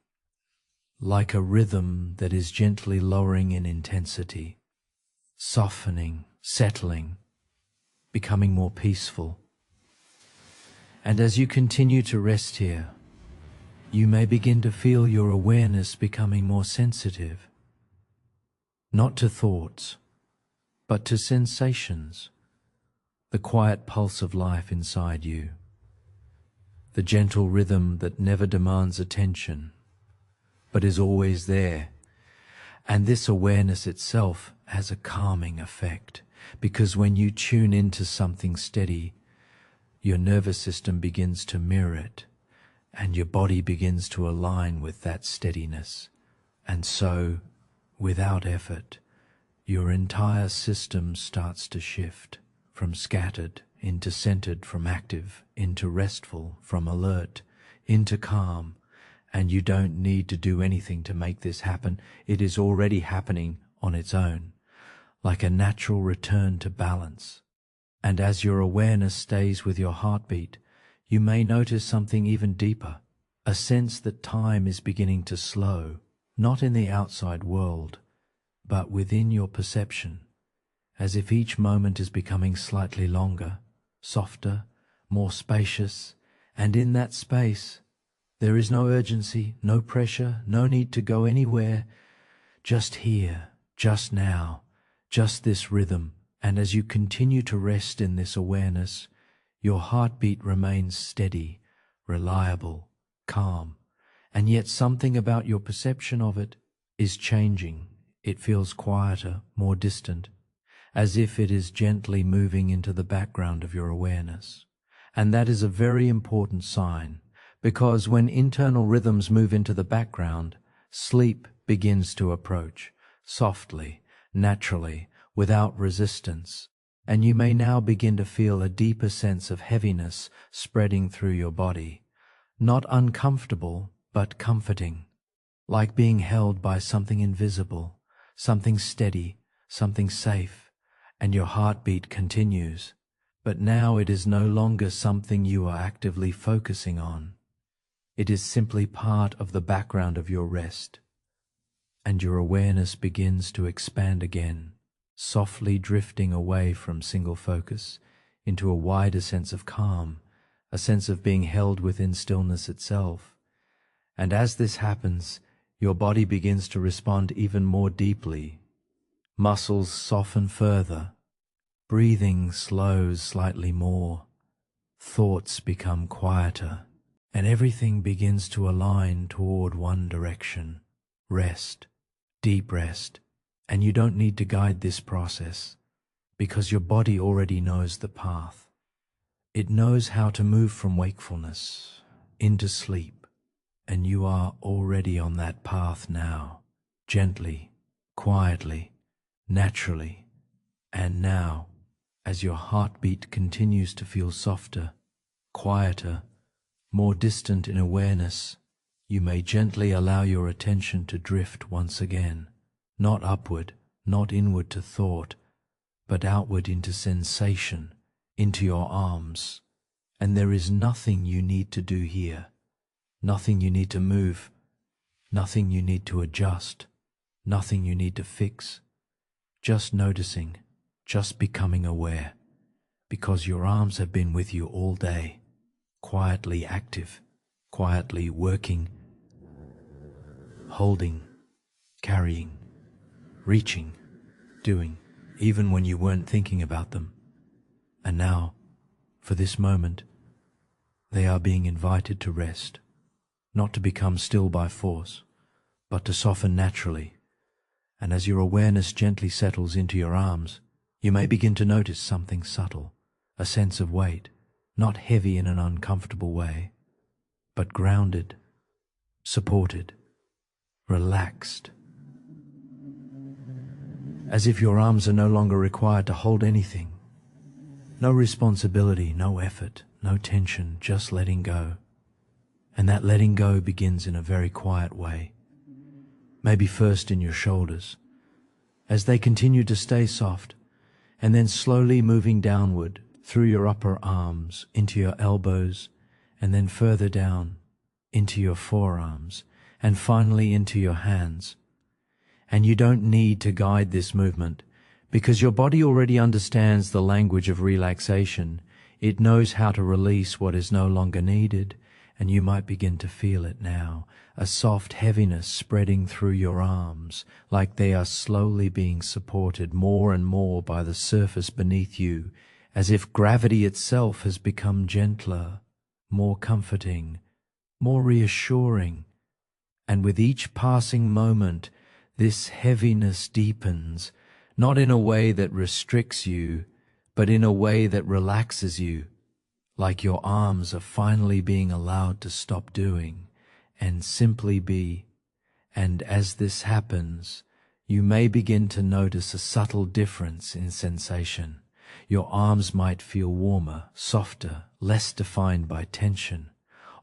like a rhythm that is gently lowering in intensity, softening, settling, becoming more peaceful. And as you continue to rest here, you may begin to feel your awareness becoming more sensitive, not to thoughts, but to sensations, the quiet pulse of life inside you, the gentle rhythm that never demands attention, but is always there. And this awareness itself has a calming effect, because when you tune into something steady, your nervous system begins to mirror it, and your body begins to align with that steadiness. And so, without effort, your entire system starts to shift from scattered into centered, from active into restful, from alert into calm. And you don't need to do anything to make this happen. It is already happening on its own, like a natural return to balance. And as your awareness stays with your heartbeat, you may notice something even deeper, a sense that time is beginning to slow, not in the outside world, but within your perception, as if each moment is becoming slightly longer, softer, more spacious, and in that space, there is no urgency, no pressure, no need to go anywhere, just here, just now, just this rhythm. And as you continue to rest in this awareness, your heartbeat remains steady, reliable, calm, and yet something about your perception of it is changing. It feels quieter, more distant, as if it is gently moving into the background of your awareness. And that is a very important sign, because when internal rhythms move into the background, sleep begins to approach, softly, naturally, without resistance, and you may now begin to feel a deeper sense of heaviness spreading through your body, not uncomfortable, but comforting, like being held by something invisible, something steady, something safe, and your heartbeat continues, But now it is no longer something you are actively focusing on. It is simply part of the background of your rest, and your awareness begins to expand again, softly drifting away from single focus into a wider sense of calm, a sense of being held within stillness itself. And as this happens, your body begins to respond even more deeply. Muscles soften further, breathing slows slightly more, thoughts become quieter, and everything begins to align toward one direction: rest, deep rest. And you don't need to guide this process, because your body already knows the path. It knows how to move from wakefulness into sleep, and you are already on that path now, gently, quietly, naturally. And now, as your heartbeat continues to feel softer, quieter, more distant in awareness, you may gently allow your attention to drift once again, not upward, not inward to thought, but outward into sensation, into your arms. And there is nothing you need to do here, nothing you need to move, nothing you need to adjust, nothing you need to fix. Just noticing, just becoming aware, because your arms have been with you all day, quietly active, quietly working, holding, carrying, reaching, doing, even when you weren't thinking about them. And now, for this moment, they are being invited to rest, not to become still by force, but to soften naturally. And as your awareness gently settles into your arms, you may begin to notice something subtle, a sense of weight, not heavy in an uncomfortable way, but grounded, supported, relaxed. As if your arms are no longer required to hold anything. No responsibility, no effort, no tension, just letting go. And that letting go begins in a very quiet way. Maybe first in your shoulders, as they continue to stay soft, and then slowly moving downward through your upper arms, into your elbows, and then further down, into your forearms, and finally into your hands. And you don't need to guide this movement, because your body already understands the language of relaxation. It knows how to release what is no longer needed, and you might begin to feel it now, a soft heaviness spreading through your arms, like they are slowly being supported more and more by the surface beneath you, as if gravity itself has become gentler, more comforting, more reassuring. And with each passing moment, this heaviness deepens, not in a way that restricts you, but in a way that relaxes you, like your arms are finally being allowed to stop doing and simply be. And as this happens, you may begin to notice a subtle difference in sensation. Your arms might feel warmer, softer, less defined by tension,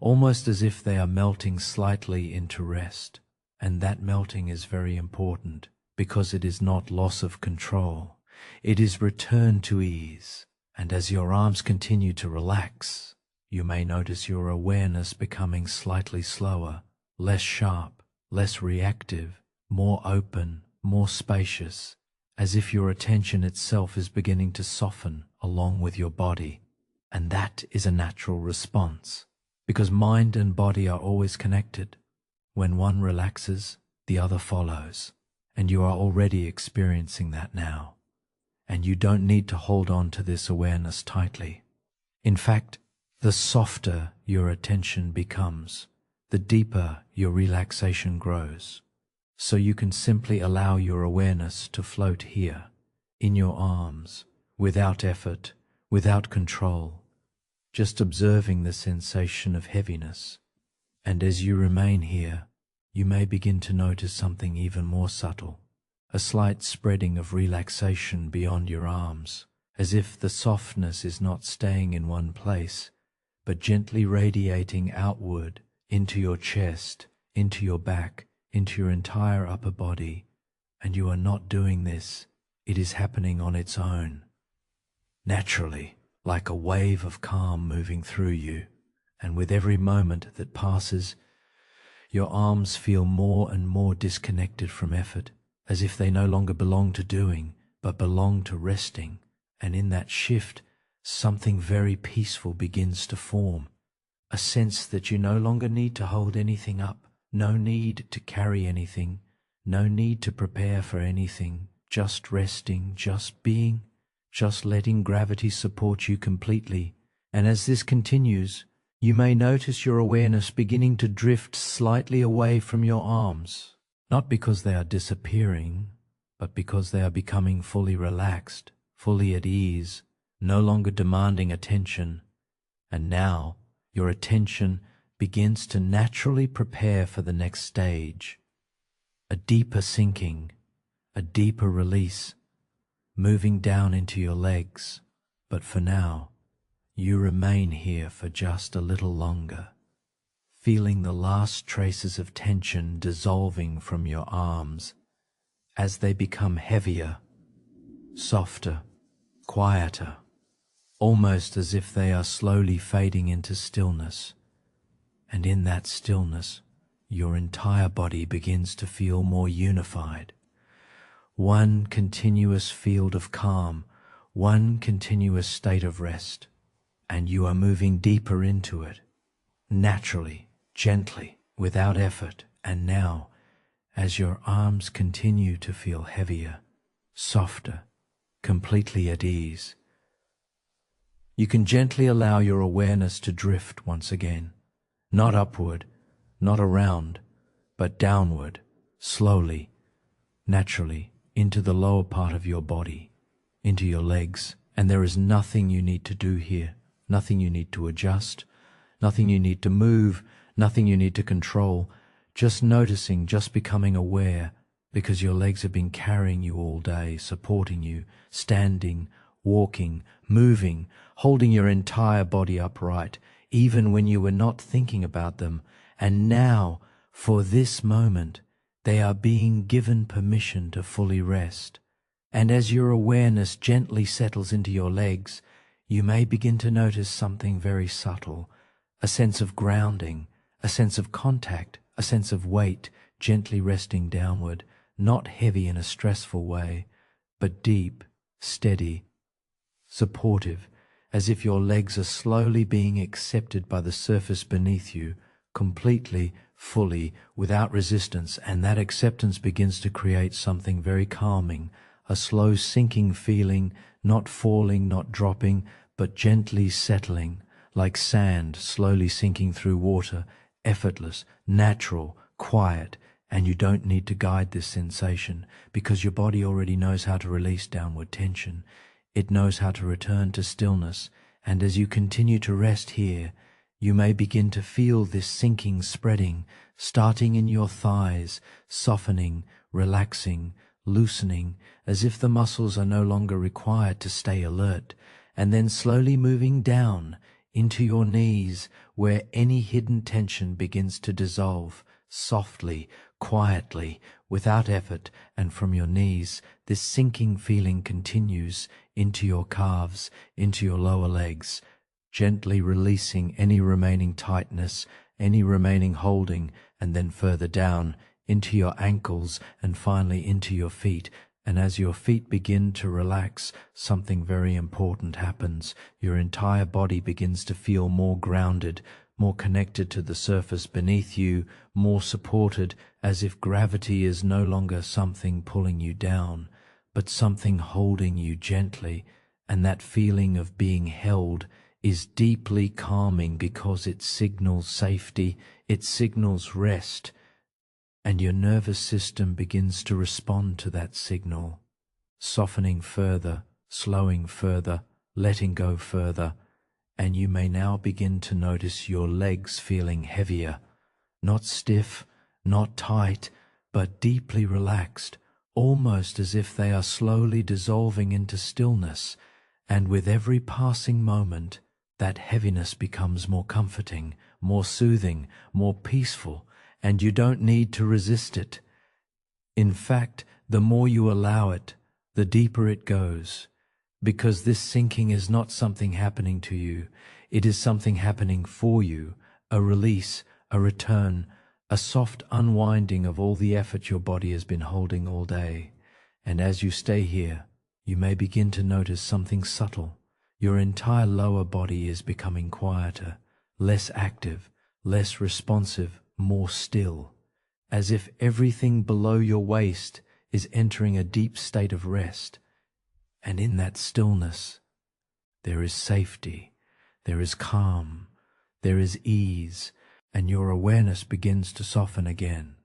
almost as if they are melting slightly into rest. And that melting is very important, because it is not loss of control. It is return to ease. And as your arms continue to relax, you may notice your awareness becoming slightly slower, less sharp, less reactive, more open, more spacious, as if your attention itself is beginning to soften along with your body. And that is a natural response, because mind and body are always connected. When one relaxes, the other follows, and you are already experiencing that now. And you don't need to hold on to this awareness tightly. In fact, the softer your attention becomes, the deeper your relaxation grows. So you can simply allow your awareness to float here, in your arms, without effort, without control, just observing the sensation of heaviness. And as you remain here, you may begin to notice something even more subtle, a slight spreading of relaxation beyond your arms, as if the softness is not staying in one place, but gently radiating outward into your chest, into your back, into your entire upper body. And you are not doing this. It is happening on its own, naturally, like a wave of calm moving through you, and with every moment that passes, your arms feel more and more disconnected from effort, as if they no longer belong to doing, but belong to resting. And in that shift, something very peaceful begins to form, a sense that you no longer need to hold anything up, no need to carry anything, no need to prepare for anything, just resting, just being, just letting gravity support you completely. And as this continues, you may notice your awareness beginning to drift slightly away from your arms, not because they are disappearing, but because they are becoming fully relaxed, fully at ease, no longer demanding attention. And now your attention begins to naturally prepare for the next stage, a deeper sinking, a deeper release, moving down into your legs. But for now, you remain here for just a little longer, feeling the last traces of tension dissolving from your arms as they become heavier, softer, quieter, almost as if they are slowly fading into stillness. And in that stillness, your entire body begins to feel more unified. One continuous field of calm, one continuous state of rest, and you are moving deeper into it, naturally, gently, without effort. And now, as your arms continue to feel heavier, softer, completely at ease, you can gently allow your awareness to drift once again, not upward, not around, but downward, slowly, naturally, into the lower part of your body, into your legs. And there is nothing you need to do here, nothing you need to adjust, nothing you need to move, nothing you need to control, just noticing, just becoming aware, because your legs have been carrying you all day, supporting you, standing, walking, moving, holding your entire body upright, even when you were not thinking about them. And now, for this moment, they are being given permission to fully rest. And as your awareness gently settles into your legs, you may begin to notice something very subtle, a sense of grounding, a sense of contact, a sense of weight gently resting downward, not heavy in a stressful way, but deep, steady, supportive, as if your legs are slowly being accepted by the surface beneath you, completely, fully, without resistance. And that acceptance begins to create something very calming, a slow sinking feeling, not falling, not dropping, but gently settling, like sand slowly sinking through water, effortless, natural, quiet. And you don't need to guide this sensation, because your body already knows how to release downward tension. It knows how to return to stillness. And as you continue to rest here, you may begin to feel this sinking spreading, starting in your thighs, softening, relaxing, loosening, as if the muscles are no longer required to stay alert, and then slowly moving down into your knees, where any hidden tension begins to dissolve, softly, quietly, without effort. And from your knees, this sinking feeling continues into your calves, into your lower legs, gently releasing any remaining tightness, any remaining holding, and then further down into your ankles, and finally into your feet. And as your feet begin to relax, something very important happens. Your entire body begins to feel more grounded, more connected to the surface beneath you, more supported, as if gravity is no longer something pulling you down, but something holding you gently. And that feeling of being held is deeply calming, because it signals safety, it signals rest. And your nervous system begins to respond to that signal, softening further, slowing further, letting go further. And you may now begin to notice your legs feeling heavier, not stiff, not tight, but deeply relaxed, almost as if they are slowly dissolving into stillness. And with every passing moment, that heaviness becomes more comforting, more soothing, more peaceful, and you don't need to resist it. In fact, the more you allow it, the deeper it goes. Because this sinking is not something happening to you, it is something happening for you, a release, a return, a soft unwinding of all the effort your body has been holding all day. And as you stay here, you may begin to notice something subtle. Your entire lower body is becoming quieter, less active, less responsive, more still, as if everything below your waist is entering a deep state of rest. And in that stillness, there is safety, there is calm, there is ease, and your awareness begins to soften again,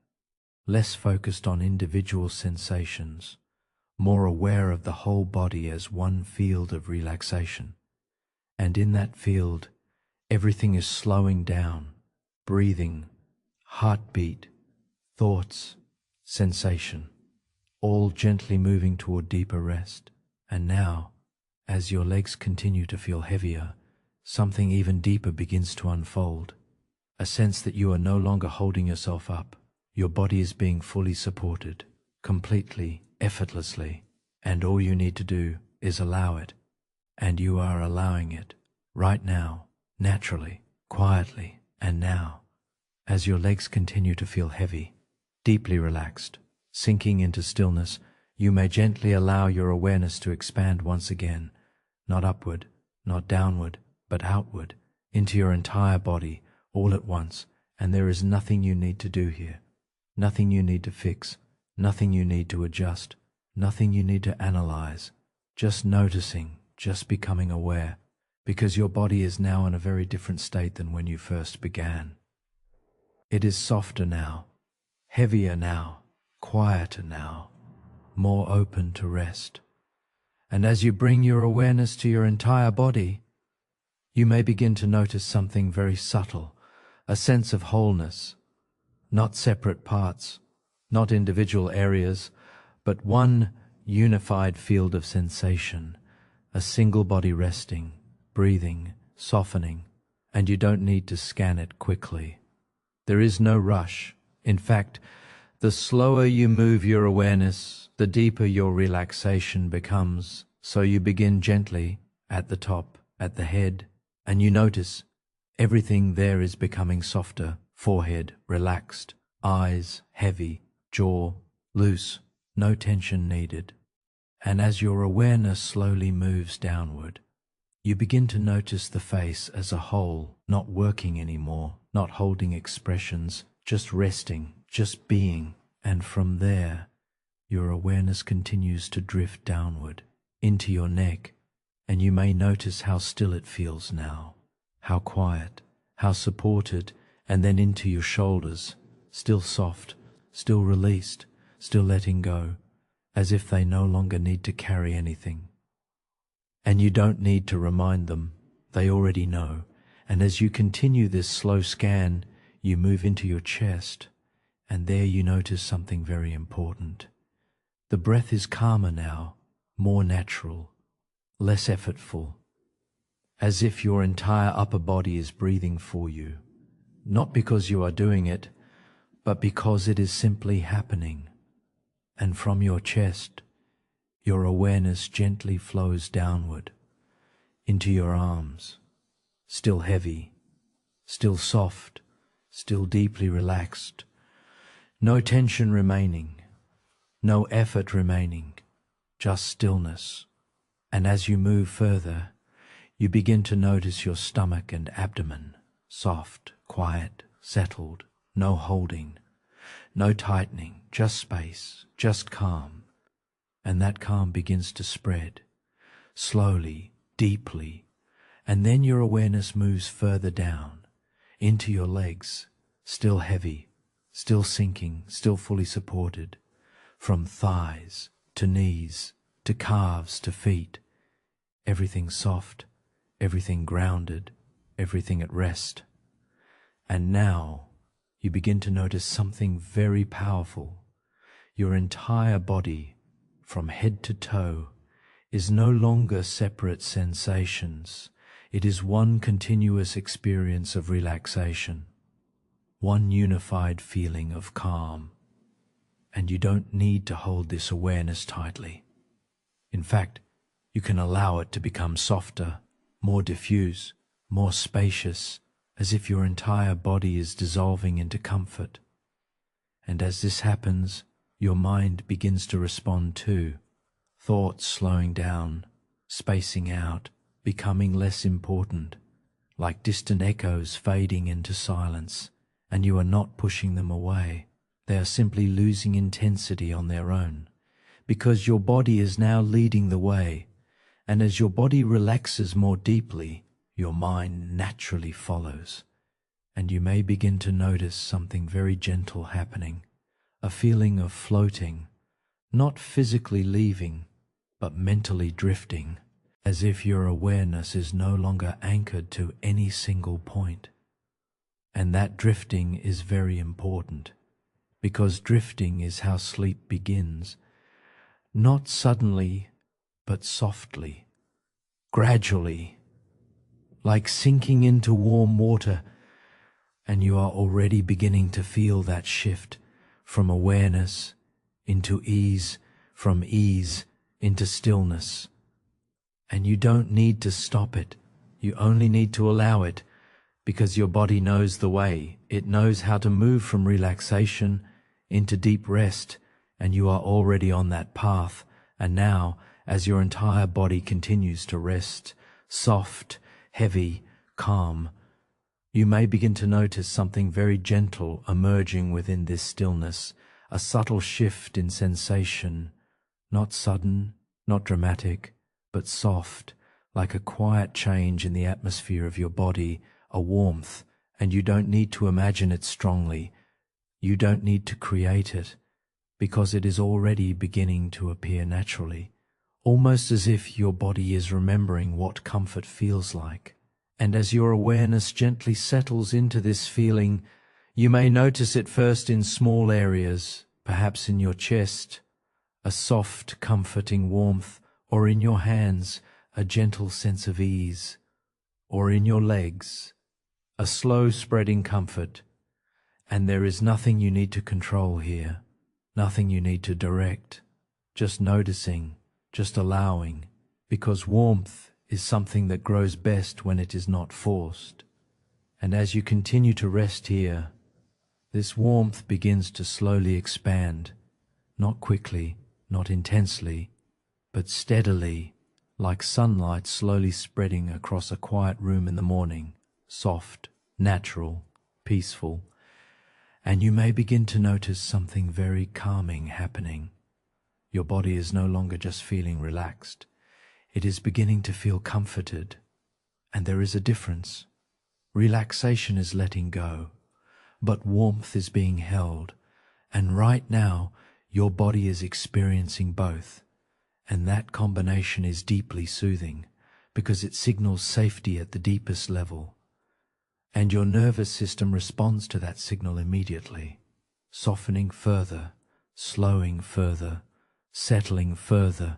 less focused on individual sensations, more aware of the whole body as one field of relaxation. And in that field, everything is slowing down, breathing, heartbeat, thoughts, sensation, all gently moving toward deeper rest. And now, as your legs continue to feel heavier, something even deeper begins to unfold. A sense that you are no longer holding yourself up. Your body is being fully supported, completely, effortlessly, and all you need to do is allow it. And you are allowing it, right now, naturally, quietly, and now, as your legs continue to feel heavy, deeply relaxed, sinking into stillness, you may gently allow your awareness to expand once again, not upward, not downward, but outward, into your entire body, all at once, and there is nothing you need to do here, nothing you need to fix, nothing you need to adjust, nothing you need to analyze, just noticing, just becoming aware, because your body is now in a very different state than when you first began. It is softer now, heavier now, quieter now, more open to rest. And as you bring your awareness to your entire body, you may begin to notice something very subtle, a sense of wholeness, not separate parts, not individual areas, but one unified field of sensation, a single body resting, breathing, softening, and you don't need to scan it quickly. There is no rush. In fact, the slower you move your awareness, the deeper your relaxation becomes. So you begin gently at the top, at the head, and you notice everything there is becoming softer. Forehead relaxed, eyes heavy, jaw loose, no tension needed. And as your awareness slowly moves downward, you begin to notice the face as a whole, not working anymore, not holding expressions, just resting, just being. And from there, your awareness continues to drift downward into your neck, and you may notice how still it feels now, how quiet, how supported, and then into your shoulders, still soft, still released, still letting go, as if they no longer need to carry anything. And you don't need to remind them, they already know. And as you continue this slow scan, you move into your chest, and there you notice something very important. The breath is calmer now, more natural, less effortful, as if your entire upper body is breathing for you, not because you are doing it, but because it is simply happening. And from your chest, your awareness gently flows downward into your arms, still heavy, still soft, still deeply relaxed. No tension remaining, no effort remaining, just stillness. And as you move further, you begin to notice your stomach and abdomen, soft, quiet, settled, no holding, no tightening, just space, just calm. And that calm begins to spread, slowly, deeply, and then your awareness moves further down, into your legs, still heavy, still sinking, still fully supported, from thighs to knees to calves to feet, everything soft, everything grounded, everything at rest. And now you begin to notice something very powerful. Your entire body, from head to toe, is no longer separate sensations. It is one continuous experience of relaxation, one unified feeling of calm. And you don't need to hold this awareness tightly. In fact, You can allow it to become softer, more diffuse, more spacious, as if your entire body is dissolving into comfort. And as this happens, your mind begins to respond too, thoughts slowing down, spacing out, becoming less important, like distant echoes fading into silence, and you are not pushing them away. They are simply losing intensity on their own, because your body is now leading the way, and as your body relaxes more deeply, your mind naturally follows, and you may begin to notice something very gentle happening, a feeling of floating, not physically leaving, but mentally drifting, as if your awareness is no longer anchored to any single point. And that drifting is very important, because drifting is how sleep begins, not suddenly, but softly, gradually, like sinking into warm water, and you are already beginning to feel that shift from awareness into ease, from ease into stillness. And you don't need to stop it, you only need to allow it, because your body knows the way. It knows how to move from relaxation into deep rest, and you are already on that path. And now, as your entire body continues to rest, soft, heavy, calm, you may begin to notice something very gentle emerging within this stillness, a subtle shift in sensation, not sudden, not dramatic, but soft, like a quiet change in the atmosphere of your body, a warmth, and you don't need to imagine it strongly. You don't need to create it, because it is already beginning to appear naturally, almost as if your body is remembering what comfort feels like. And as your awareness gently settles into this feeling, you may notice it first in small areas, perhaps in your chest, a soft, comforting warmth, or in your hands, a gentle sense of ease, or in your legs, a slow spreading comfort. And there is nothing you need to control here, nothing you need to direct, just noticing, just allowing, because warmth is something that grows best when it is not forced. And as you continue to rest here, this warmth begins to slowly expand, not quickly, not intensely, but steadily, like sunlight slowly spreading across a quiet room in the morning, soft, natural, peaceful. And you may begin to notice something very calming happening. Your body is no longer just feeling relaxed. It is beginning to feel comforted. And there is a difference. Relaxation is letting go, but warmth is being held. And right now, your body is experiencing both. And that combination is deeply soothing, because it signals safety at the deepest level. And your nervous system responds to that signal immediately, softening further, slowing further, settling further.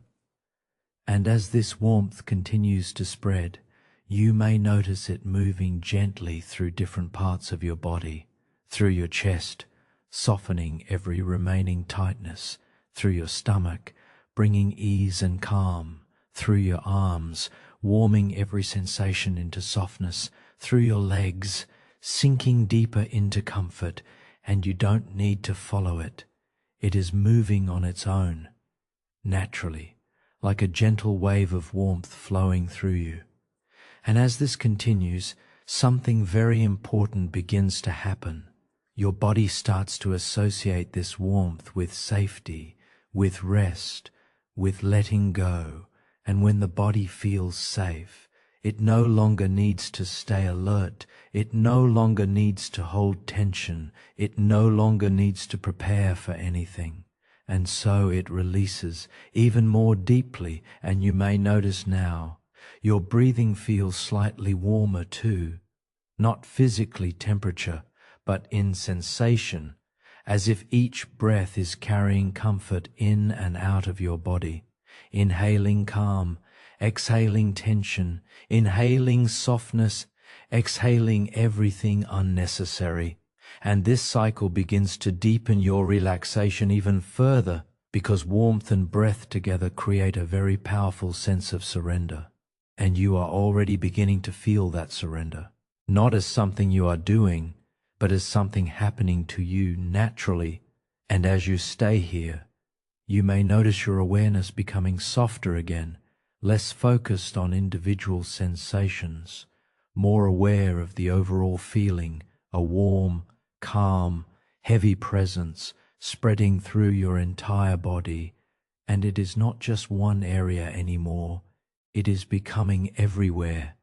And as this warmth continues to spread, you may notice it moving gently through different parts of your body, through your chest, softening every remaining tightness, through your stomach, bringing ease and calm, through your arms, warming every sensation into softness, through your legs, sinking deeper into comfort, and you don't need to follow it. It is moving on its own, naturally, like a gentle wave of warmth flowing through you. And as this continues, something very important begins to happen. Your body starts to associate this warmth with safety, with rest, with letting go. And when the body feels safe, it no longer needs to stay alert. It no longer needs to hold tension. It no longer needs to prepare for anything. And so it releases even more deeply, and you may notice now, your breathing feels slightly warmer too, not physically temperature, but in sensation, as if each breath is carrying comfort in and out of your body, inhaling calm, exhaling tension, inhaling softness, exhaling everything unnecessary. And this cycle begins to deepen your relaxation even further, because warmth and breath together create a very powerful sense of surrender, and you are already beginning to feel that surrender, not as something you are doing, but as something happening to you naturally. And as you stay here, you may notice your awareness becoming softer again, less focused on individual sensations, more aware of the overall feeling, a warm, calm, heavy presence spreading through your entire body. And it is not just one area anymore, it is becoming everywhere,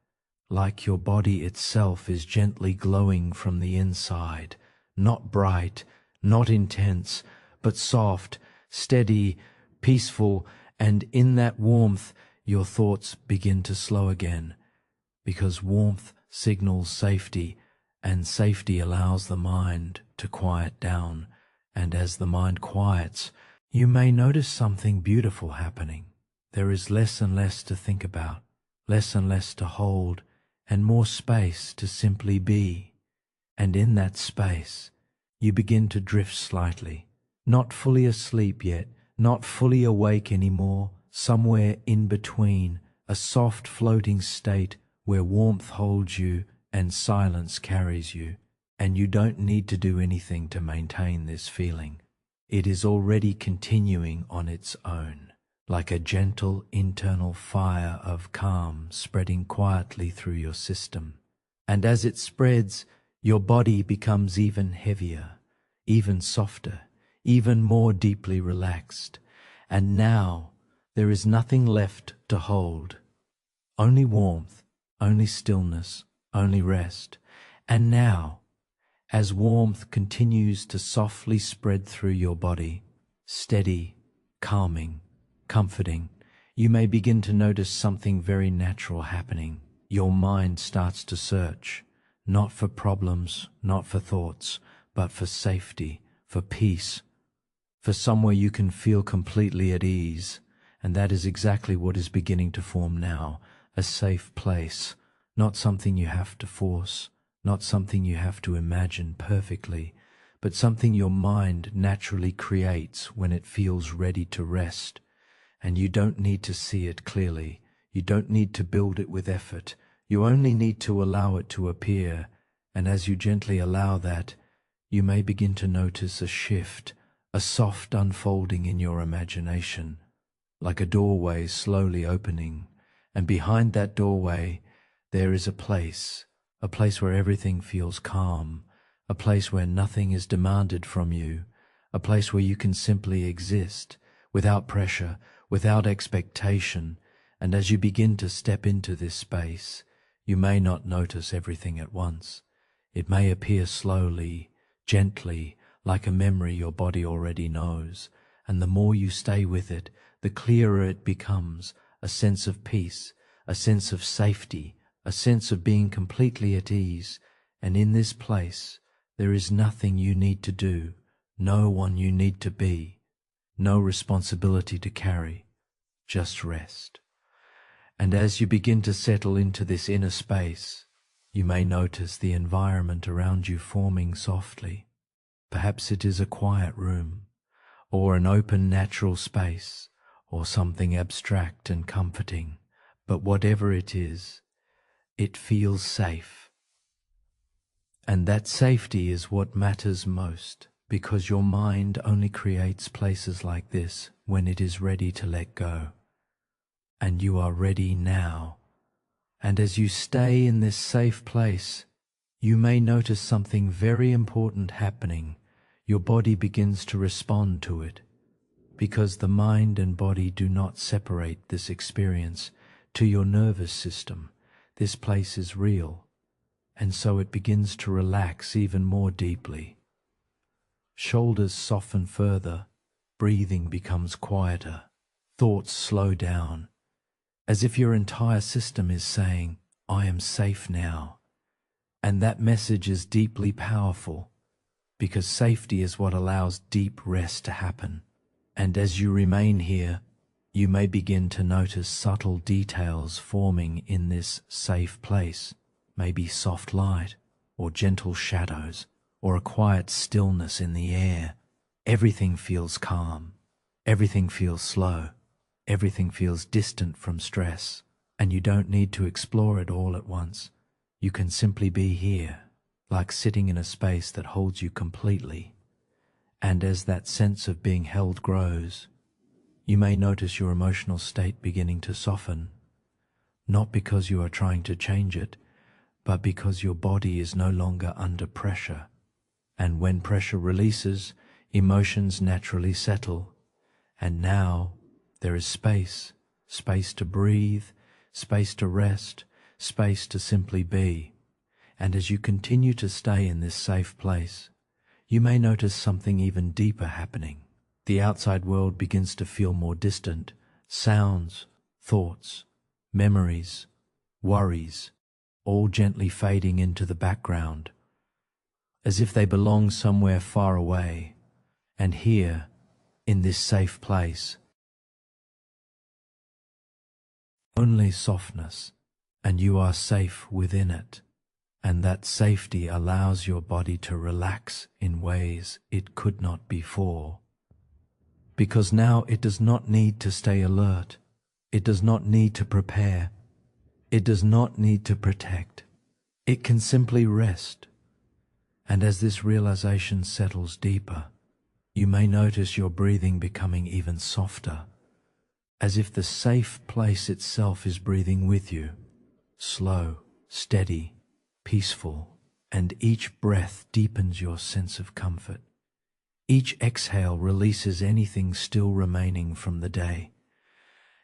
like your body itself is gently glowing from the inside, not bright, not intense, but soft, steady, peaceful, and in that warmth your thoughts begin to slow again, because warmth signals safety, and safety allows the mind to quiet down. And as the mind quiets, you may notice something beautiful happening. There is less and less to think about, less and less to hold, and more space to simply be. And in that space, you begin to drift slightly, not fully asleep yet, not fully awake anymore, somewhere in between, a soft floating state where warmth holds you and silence carries you, and you don't need to do anything to maintain this feeling. It is already continuing on its own, like a gentle internal fire of calm spreading quietly through your system. And as it spreads, your body becomes even heavier, even softer, even more deeply relaxed. And now there is nothing left to hold. Only warmth, only stillness, only rest. And now, as warmth continues to softly spread through your body, steady, calming, comforting, you may begin to notice something very natural happening. Your mind starts to search, not for problems, not for thoughts, but for safety, for peace, for somewhere you can feel completely at ease. And that is exactly what is beginning to form now, a safe place, not something you have to force, not something you have to imagine perfectly, but something your mind naturally creates when it feels ready to rest. And you don't need to see it clearly. You don't need to build it with effort. You only need to allow it to appear. And as you gently allow that, you may begin to notice a shift, a soft unfolding in your imagination, like a doorway slowly opening. And behind that doorway, there is a place where everything feels calm, a place where nothing is demanded from you, a place where you can simply exist, without pressure, without expectation. And as you begin to step into this space, you may not notice everything at once. It may appear slowly, gently, like a memory your body already knows. And the more you stay with it, the clearer it becomes, a sense of peace, a sense of safety, a sense of being completely at ease. And in this place, there is nothing you need to do, no one you need to be, no responsibility to carry, just rest. And as you begin to settle into this inner space, you may notice the environment around you forming softly. Perhaps it is a quiet room, or an open natural space, or something abstract and comforting. But whatever it is, it feels safe. And that safety is what matters most, because your mind only creates places like this when it is ready to let go. And you are ready now. And as you stay in this safe place, you may notice something very important happening. Your body begins to respond to it, because the mind and body do not separate this experience. To your nervous system, this place is real, and so it begins to relax even more deeply. Shoulders soften further, breathing becomes quieter, thoughts slow down, as if your entire system is saying, I am safe now. And that message is deeply powerful, because safety is what allows deep rest to happen. And as you remain here, you may begin to notice subtle details forming in this safe place, maybe soft light, or gentle shadows, or a quiet stillness in the air. Everything feels calm. Everything feels slow. Everything feels distant from stress, and you don't need to explore it all at once. You can simply be here, like sitting in a space that holds you completely. And as that sense of being held grows, you may notice your emotional state beginning to soften, not because you are trying to change it, but because your body is no longer under pressure. And when pressure releases, emotions naturally settle. And now there is space to breathe, space to rest, space to simply be. And as you continue to stay in this safe place, you may notice something even deeper happening. The outside world begins to feel more distant. Sounds, thoughts, memories, worries, all gently fading into the background, as if they belong somewhere far away. And here, in this safe place, only softness, and you are safe within it. And that safety allows your body to relax in ways it could not before. Because now it does not need to stay alert. It does not need to prepare. It does not need to protect. It can simply rest. And as this realization settles deeper, you may notice your breathing becoming even softer, as if the safe place itself is breathing with you, slow, steady, peaceful, and each breath deepens your sense of comfort. Each exhale releases anything still remaining from the day.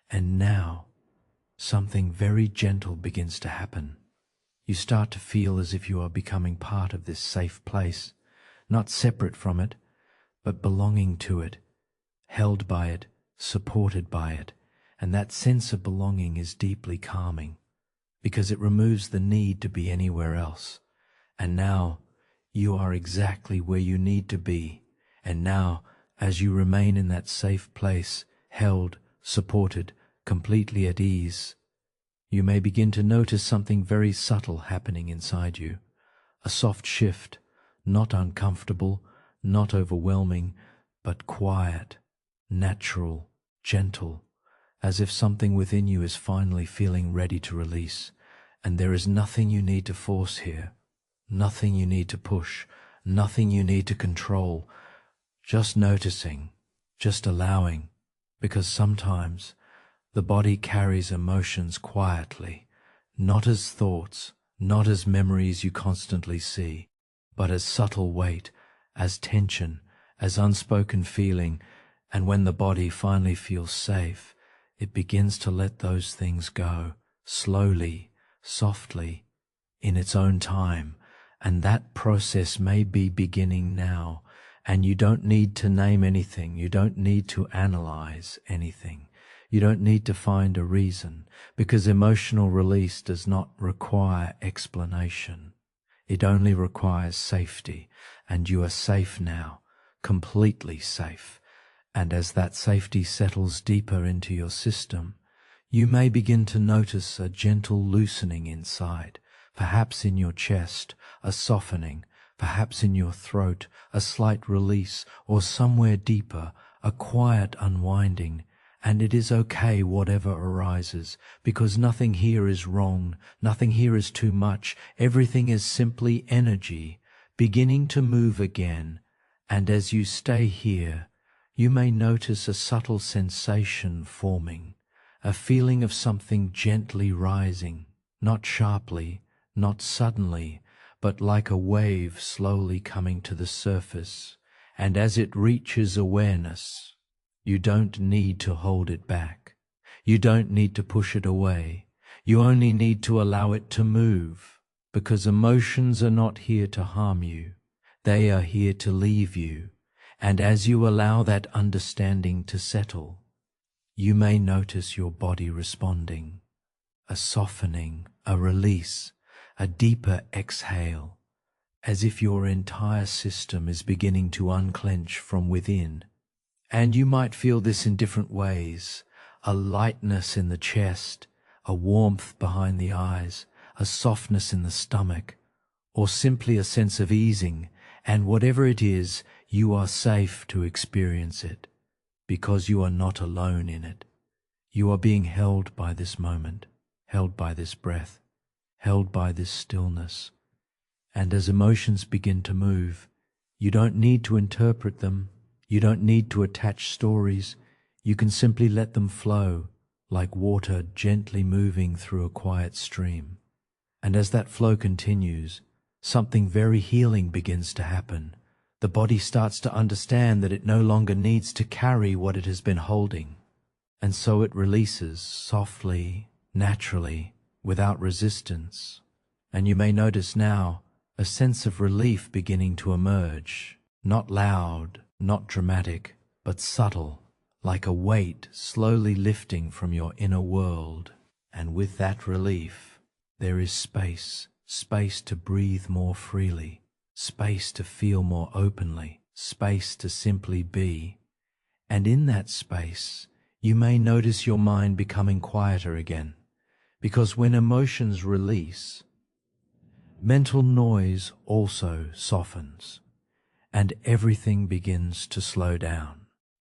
And now, something very gentle begins to happen. You start to feel as if you are becoming part of this safe place, not separate from it, but belonging to it, held by it, supported by it. And that sense of belonging is deeply calming, because it removes the need to be anywhere else. And now you are exactly where you need to be. And now, as you remain in that safe place, held, supported, completely at ease, you may begin to notice something very subtle happening inside you. A soft shift, not uncomfortable, not overwhelming, but quiet, natural, gentle, as if something within you is finally feeling ready to release. And there is nothing you need to force here, nothing you need to push, nothing you need to control. Just noticing, just allowing, because sometimes the body carries emotions quietly, not as thoughts, not as memories you constantly see, but as subtle weight, as tension, as unspoken feeling. And when the body finally feels safe, it begins to let those things go, slowly, softly, in its own time. And that process may be beginning now. And you don't need to name anything. You don't need to analyze anything. You don't need to find a reason, because emotional release does not require explanation. It only requires safety, and you are safe now, completely safe. And as that safety settles deeper into your system, you may begin to notice a gentle loosening inside, perhaps in your chest, a softening, perhaps in your throat, a slight release, or somewhere deeper, a quiet unwinding. And it is okay whatever arises, because nothing here is wrong, nothing here is too much. Everything is simply energy, beginning to move again. And as you stay here, you may notice a subtle sensation forming, a feeling of something gently rising, not sharply, not suddenly, but like a wave slowly coming to the surface. And as it reaches awareness, you don't need to hold it back. You don't need to push it away. You only need to allow it to move, because emotions are not here to harm you. They are here to leave you. And as you allow that understanding to settle, you may notice your body responding, a softening, a release, a deeper exhale, as if your entire system is beginning to unclench from within. And you might feel this in different ways, a lightness in the chest, a warmth behind the eyes, a softness in the stomach, or simply a sense of easing. And whatever it is, you are safe to experience it, because you are not alone in it. You are being held by this moment, held by this breath, held by this stillness. And as emotions begin to move, you don't need to interpret them. You don't need to attach stories. You can simply let them flow like water gently moving through a quiet stream. And as that flow continues, something very healing begins to happen. The body starts to understand that it no longer needs to carry what it has been holding. And so it releases softly, naturally, without resistance. And you may notice now a sense of relief beginning to emerge, not loud, not dramatic, but subtle, like a weight slowly lifting from your inner world. And with that relief, there is space to breathe more freely, space to feel more openly, space to simply be. And in that space, you may notice your mind becoming quieter again, because when emotions release, mental noise also softens, and everything begins to slow down.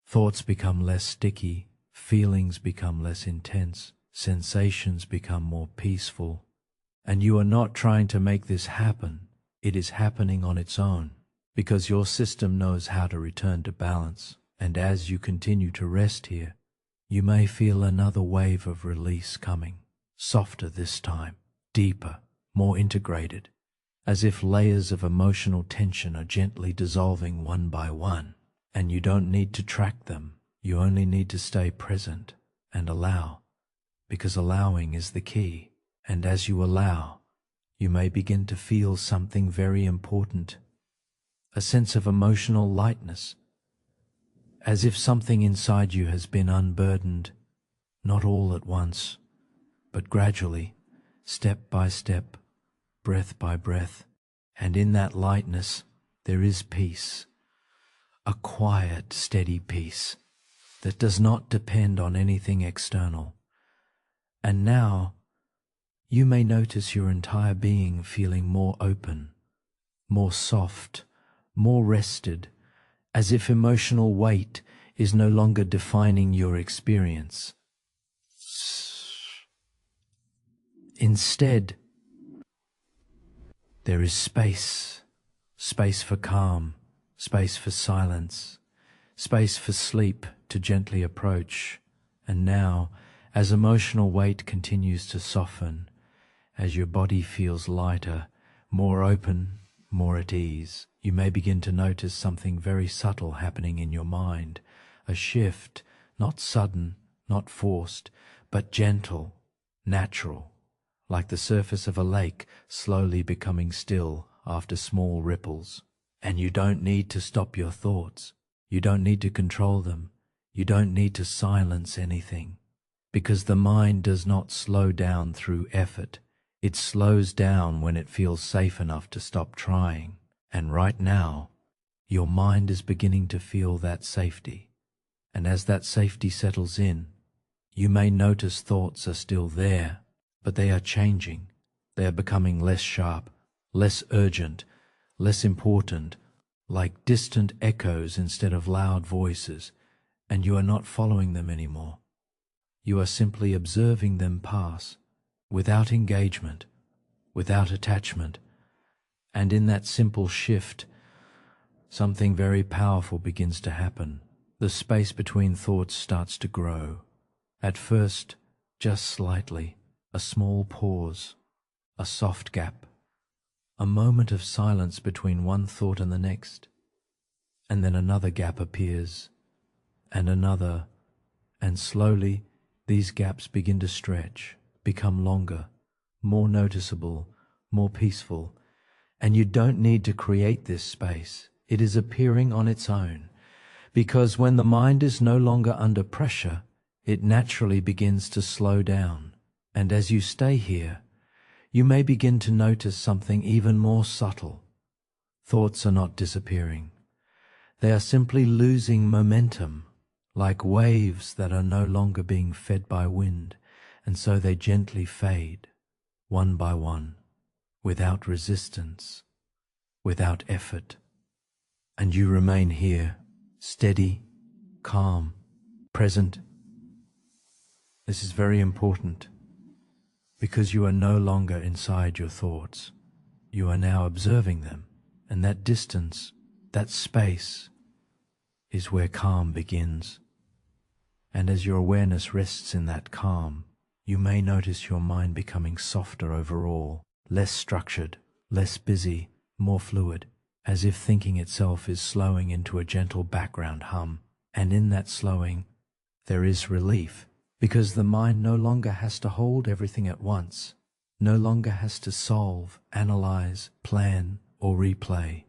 Thoughts become less sticky, feelings become less intense, sensations become more peaceful, and you are not trying to make this happen. It is happening on its own, because your system knows how to return to balance. And as you continue to rest here, you may feel another wave of release coming, softer this time, deeper, more integrated, as if layers of emotional tension are gently dissolving one by one. And you don't need to track them. You only need to stay present and allow, because allowing is the key. And as you allow, you may begin to feel something very important, a sense of emotional lightness, as if something inside you has been unburdened, not all at once, but gradually, step by step, breath by breath. And in that lightness, there is peace, a quiet, steady peace that does not depend on anything external. And now, you may notice your entire being feeling more open, more soft, more rested, as if emotional weight is no longer defining your experience. Instead, there is space for calm, space for silence, space for sleep to gently approach. And now, as emotional weight continues to soften, as your body feels lighter, more open, more at ease, you may begin to notice something very subtle happening in your mind, a shift, not sudden, not forced, but gentle, natural, like the surface of a lake slowly becoming still after small ripples. And you don't need to stop your thoughts. You don't need to control them. You don't need to silence anything, because the mind does not slow down through effort. It slows down when it feels safe enough to stop trying. And right now, your mind is beginning to feel that safety. And as that safety settles in, you may notice thoughts are still there, but they are changing. They are becoming less sharp, less urgent, less important, like distant echoes instead of loud voices, and you are not following them anymore. You are simply observing them pass, without engagement, without attachment. And in that simple shift, something very powerful begins to happen. The space between thoughts starts to grow. At first, just slightly, a small pause, a soft gap, a moment of silence between one thought and the next. And then another gap appears, and another, and slowly these gaps begin to stretch, become longer, more noticeable, more peaceful. And you don't need to create this space. It is appearing on its own, because when the mind is no longer under pressure, it naturally begins to slow down. And as you stay here, you may begin to notice something even more subtle. Thoughts are not disappearing. They are simply losing momentum, like waves that are no longer being fed by wind, and so they gently fade, one by one, without resistance, without effort. And you remain here, steady, calm, present. This is very important because you are no longer inside your thoughts. You are now observing them, and that distance, that space, is where calm begins. And as your awareness rests in that calm, you may notice your mind becoming softer overall, less structured, less busy, more fluid, as if thinking itself is slowing into a gentle background hum. And in that slowing, there is relief, because the mind no longer has to hold everything at once, no longer has to solve, analyze, plan, or replay.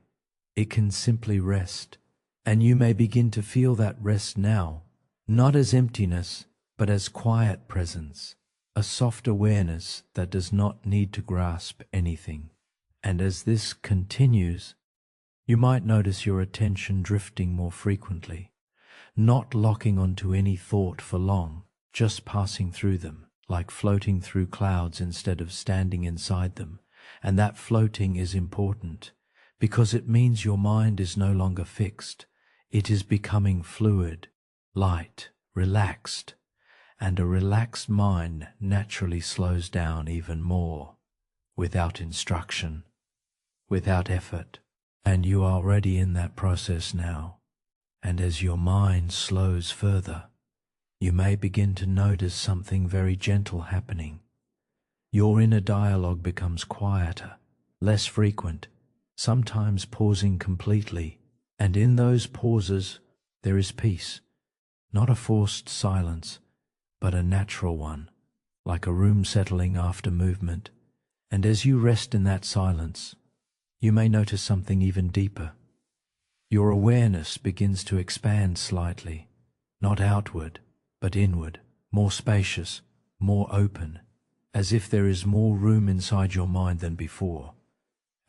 It can simply rest, and you may begin to feel that rest now, not as emptiness, but as quiet presence, a soft awareness that does not need to grasp anything. And as this continues, you might notice your attention drifting more frequently, not locking onto any thought for long, just passing through them, like floating through clouds instead of standing inside them. And that floating is important, because it means your mind is no longer fixed. It is becoming fluid, light, relaxed, and a relaxed mind naturally slows down even more, without instruction, without effort. And you are already in that process now. And as your mind slows further, you may begin to notice something very gentle happening. Your inner dialogue becomes quieter, less frequent, sometimes pausing completely. And in those pauses, there is peace, not a forced silence, but a natural one, like a room settling after movement. And as you rest in that silence, you may notice something even deeper. Your awareness begins to expand slightly, not outward, but inward, more spacious, more open, as if there is more room inside your mind than before.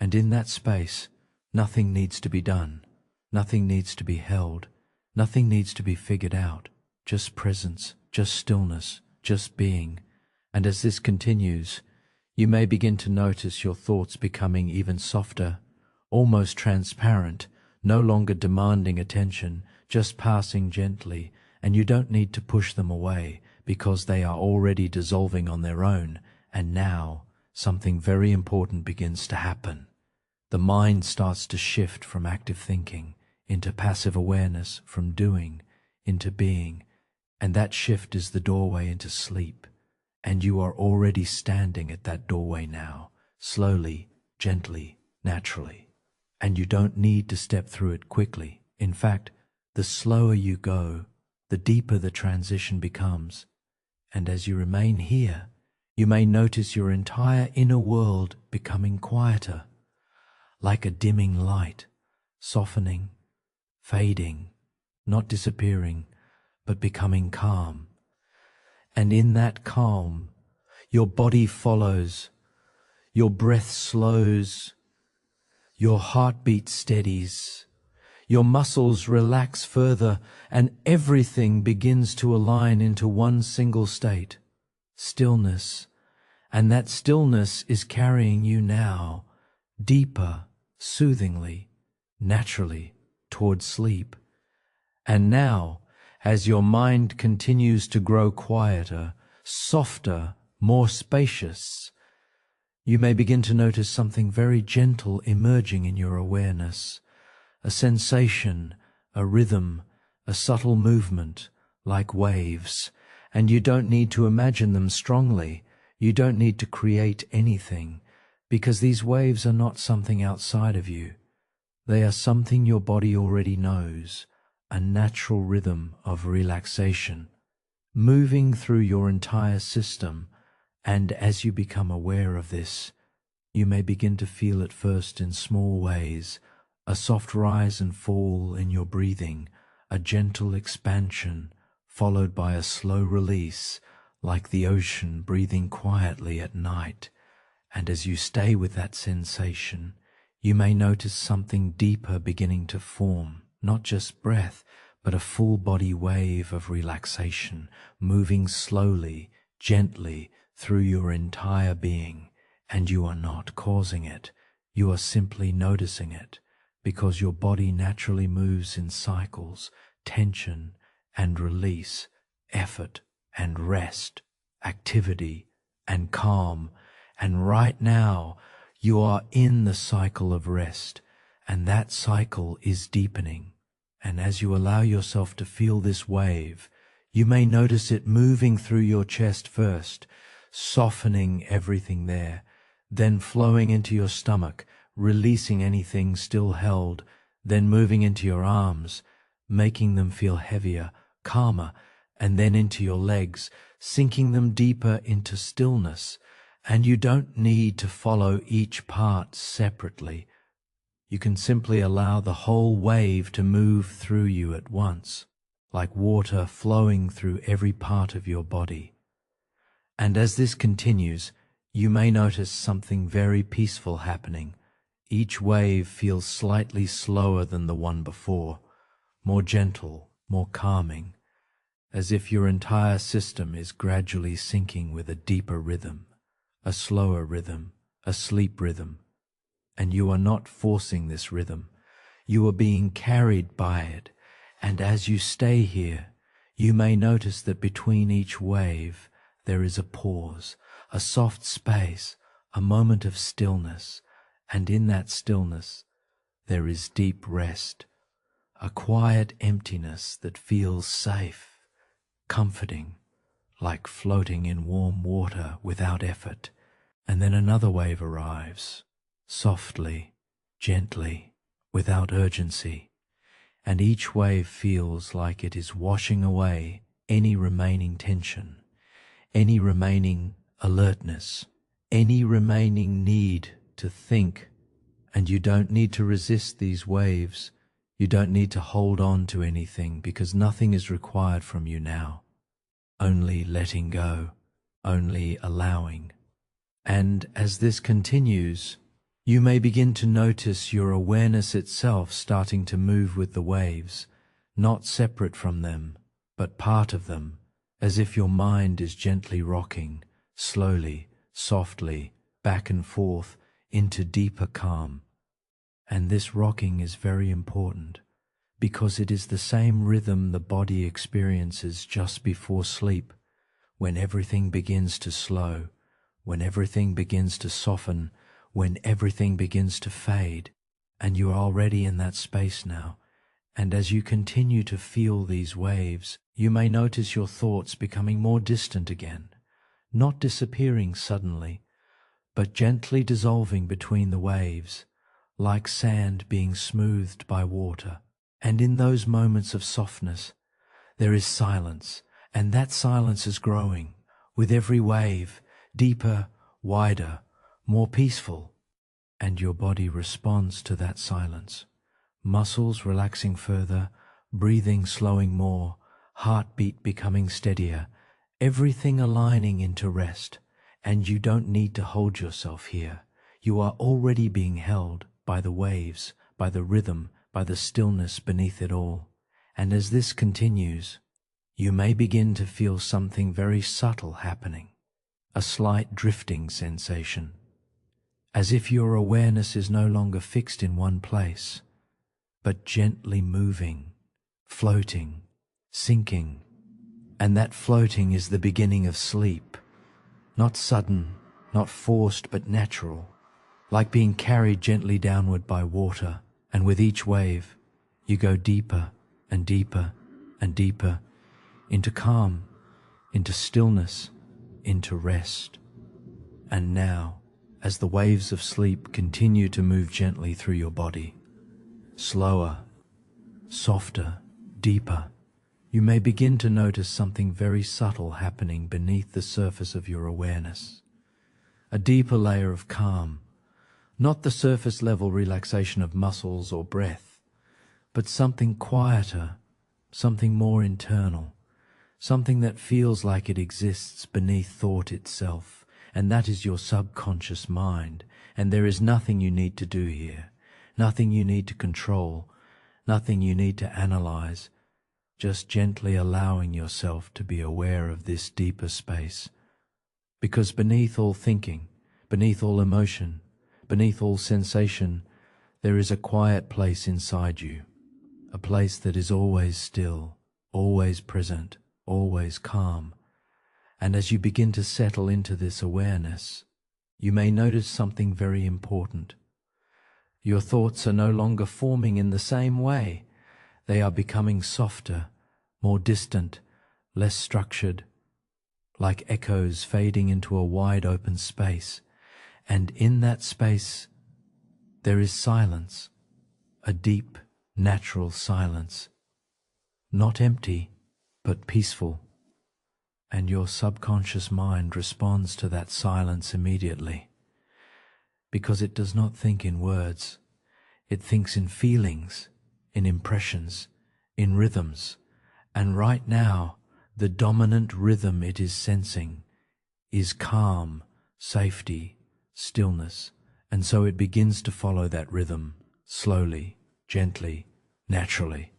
And in that space, nothing needs to be done, nothing needs to be held, nothing needs to be figured out, just presence, just stillness, just being. And as this continues, you may begin to notice your thoughts becoming even softer, almost transparent, no longer demanding attention, just passing gently, and you don't need to push them away because they are already dissolving on their own. And now something very important begins to happen. The mind starts to shift from active thinking into passive awareness, from doing into being, and that shift is the doorway into sleep. And you are already standing at that doorway now, slowly, gently, naturally. And you don't need to step through it quickly. In fact, the slower you go, the deeper the transition becomes. And as you remain here, you may notice your entire inner world becoming quieter, like a dimming light, softening, fading, not disappearing, but becoming calm. And in that calm, your body follows, your breath slows, your heartbeat steadies, your muscles relax further, and everything begins to align into one single state, stillness. And that stillness is carrying you now, deeper, soothingly, naturally, towards sleep. And now, as your mind continues to grow quieter, softer, more spacious, you may begin to notice something very gentle emerging in your awareness, a sensation, a rhythm, a subtle movement, like waves. And you don't need to imagine them strongly. You don't need to create anything, because these waves are not something outside of you. They are something your body already knows, a natural rhythm of relaxation, moving through your entire system. And as you become aware of this, you may begin to feel it first in small ways, a soft rise and fall in your breathing, a gentle expansion, followed by a slow release, like the ocean breathing quietly at night. And as you stay with that sensation, you may notice something deeper beginning to form, not just breath, but a full body wave of relaxation, moving slowly, gently through your entire being. And you are not causing it, you are simply noticing it, because your body naturally moves in cycles, tension and release, effort and rest, activity and calm. And right now, you are in the cycle of rest, and that cycle is deepening. And as you allow yourself to feel this wave, you may notice it moving through your chest first, softening everything there, then flowing into your stomach, releasing anything still held, then moving into your arms, making them feel heavier, calmer, and then into your legs, sinking them deeper into stillness. And you don't need to follow each part separately. You can simply allow the whole wave to move through you at once, like water flowing through every part of your body. And as this continues, you may notice something very peaceful happening. Each wave feels slightly slower than the one before, more gentle, more calming, as if your entire system is gradually sinking with a deeper rhythm, a slower rhythm, a sleep rhythm. And you are not forcing this rhythm. You are being carried by it. And as you stay here, you may notice that between each wave there is a pause, a soft space, a moment of stillness. And in that stillness there is deep rest, a quiet emptiness that feels safe, comforting, like floating in warm water without effort. And then another wave arrives, softly, gently, without urgency, and each wave feels like it is washing away any remaining tension, any remaining alertness, any remaining need to think. And you don't need to resist these waves. You don't need to hold on to anything, because nothing is required from you now. Only letting go, only allowing. And as this continues, you may begin to notice your awareness itself starting to move with the waves, not separate from them, but part of them, as if your mind is gently rocking, slowly, softly, back and forth into deeper calm. And this rocking is very important, because it is the same rhythm the body experiences just before sleep, when everything begins to slow, when everything begins to soften, when everything begins to fade. And you are already in that space now. And as you continue to feel these waves, you may notice your thoughts becoming more distant again, not disappearing suddenly, but gently dissolving between the waves, like sand being smoothed by water. And in those moments of softness, there is silence, and that silence is growing with every wave, deeper, wider, more peaceful. And your body responds to that silence. Muscles relaxing further, breathing slowing more, heartbeat becoming steadier, everything aligning into rest. And you don't need to hold yourself here. You are already being held by the waves, by the rhythm, by the stillness beneath it all. And as this continues, you may begin to feel something very subtle happening, a slight drifting sensation, as if your awareness is no longer fixed in one place, but gently moving, floating, sinking. And that floating is the beginning of sleep, not sudden, not forced, but natural, like being carried gently downward by water. And with each wave, you go deeper and deeper and deeper into calm, into stillness, into rest. And now, as the waves of sleep continue to move gently through your body, slower, softer, deeper, you may begin to notice something very subtle happening beneath the surface of your awareness. A deeper layer of calm, not the surface level relaxation of muscles or breath, but something quieter, something more internal, something that feels like it exists beneath thought itself. And that is your subconscious mind. And there is nothing you need to do here, nothing you need to control, nothing you need to analyze, just gently allowing yourself to be aware of this deeper space. Because beneath all thinking, beneath all emotion, beneath all sensation, there is a quiet place inside you, a place that is always still, always present, always calm. And as you begin to settle into this awareness, you may notice something very important. Your thoughts are no longer forming in the same way. They are becoming softer, more distant, less structured, like echoes fading into a wide open space. And in that space, there is silence, a deep, natural silence, not empty, but peaceful. And your subconscious mind responds to that silence immediately, because it does not think in words. It thinks in feelings, in impressions, in rhythms. And right now, the dominant rhythm it is sensing is calm, safety, stillness. And so it begins to follow that rhythm, slowly, gently, naturally.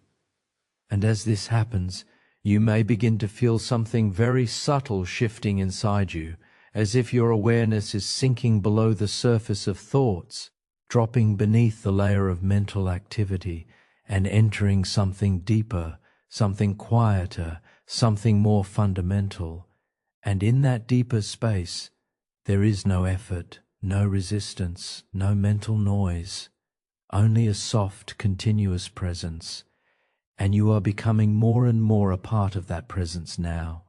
And as this happens, you may begin to feel something very subtle shifting inside you, as if your awareness is sinking below the surface of thoughts, dropping beneath the layer of mental activity and entering something deeper, something quieter, something more fundamental. And in that deeper space, there is no effort, no resistance, no mental noise, only a soft, continuous presence. And you are becoming more and more a part of that presence now.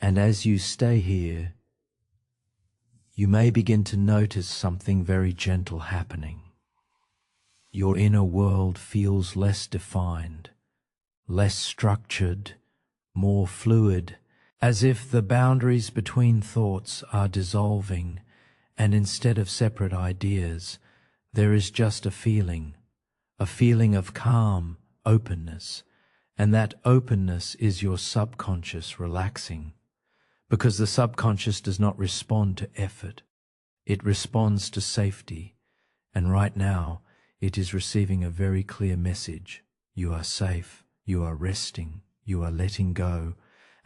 And as you stay here, you may begin to notice something very gentle happening. Your inner world feels less defined, less structured, more fluid, as if the boundaries between thoughts are dissolving, and instead of separate ideas, there is just a feeling of calm, openness, and that openness is your subconscious relaxing, because the subconscious does not respond to effort. It responds to safety, and right now it is receiving a very clear message. You are safe, you are resting, you are letting go,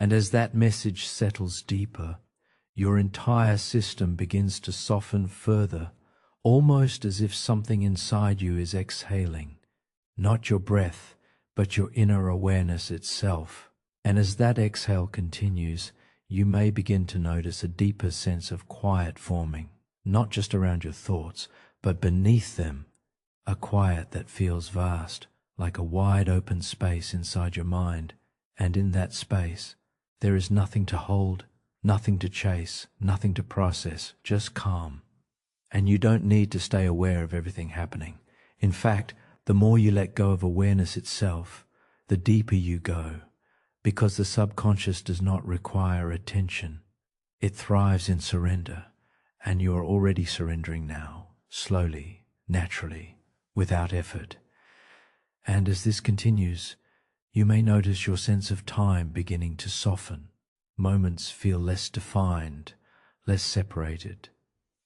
and as that message settles deeper, your entire system begins to soften further, almost as if something inside you is exhaling. Not your breath, but your inner awareness itself. And as that exhale continues, you may begin to notice a deeper sense of quiet forming, not just around your thoughts, but beneath them, a quiet that feels vast, like a wide open space inside your mind. And in that space, there is nothing to hold, nothing to chase, nothing to process, just calm. And you don't need to stay aware of everything happening. In fact, the more you let go of awareness itself, the deeper you go, because the subconscious does not require attention. It thrives in surrender, and you are already surrendering now, slowly, naturally, without effort. And as this continues, you may notice your sense of time beginning to soften. Moments feel less defined, less separated,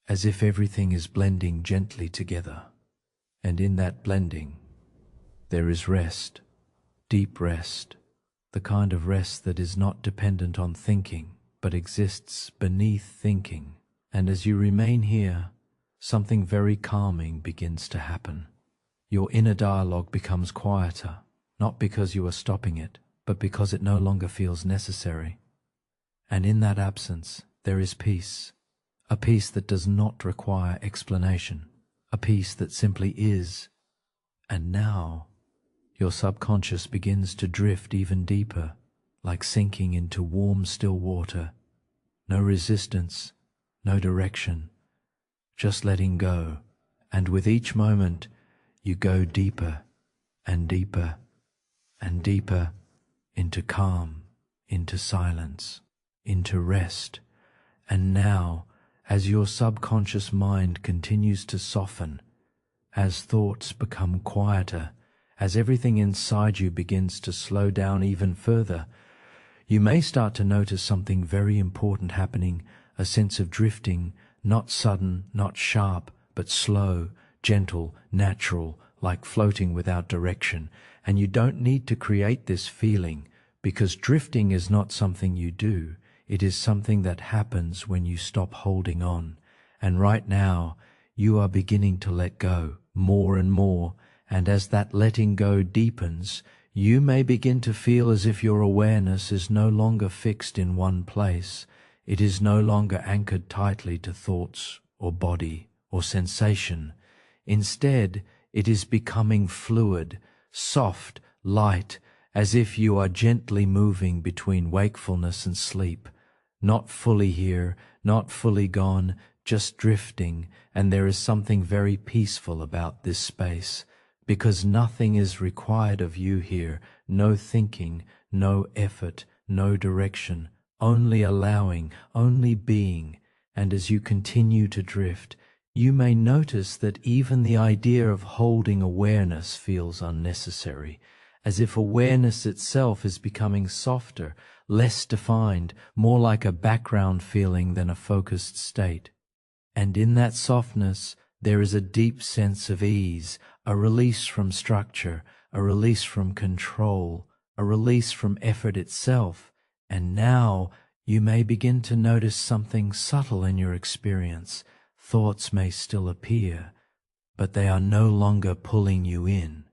as if everything is blending gently together. And in that blending, there is rest, deep rest, the kind of rest that is not dependent on thinking, but exists beneath thinking. And as you remain here, something very calming begins to happen. Your inner dialogue becomes quieter, not because you are stopping it, but because it no longer feels necessary. And in that absence, there is peace, a peace that does not require explanation, a peace that simply is. And now, your subconscious begins to drift even deeper, like sinking into warm, still water. No resistance, no direction, just letting go. And with each moment, you go deeper and deeper and deeper into calm, into silence, into rest. And now, as your subconscious mind continues to soften, as thoughts become quieter, as everything inside you begins to slow down even further, you may start to notice something very important happening, a sense of drifting, not sudden, not sharp, but slow, gentle, natural, like floating without direction. And you don't need to create this feeling, because drifting is not something you do. It is something that happens when you stop holding on. And right now, you are beginning to let go more and more. And as that letting go deepens, you may begin to feel as if your awareness is no longer fixed in one place. It is no longer anchored tightly to thoughts or body or sensation. Instead, it is becoming fluid, soft, light, as if you are gently moving between wakefulness and sleep, not fully here, not fully gone, just drifting. And there is something very peaceful about this space, because nothing is required of you here, no thinking, no effort, no direction, only allowing, only being. And as you continue to drift, you may notice that even the idea of holding awareness feels unnecessary, as if awareness itself is becoming softer, less defined, more like a background feeling than a focused state. And in that softness, there is a deep sense of ease, a release from structure, a release from control, a release from effort itself. And now you may begin to notice something subtle in your experience. Thoughts may still appear, but they are no longer pulling you in.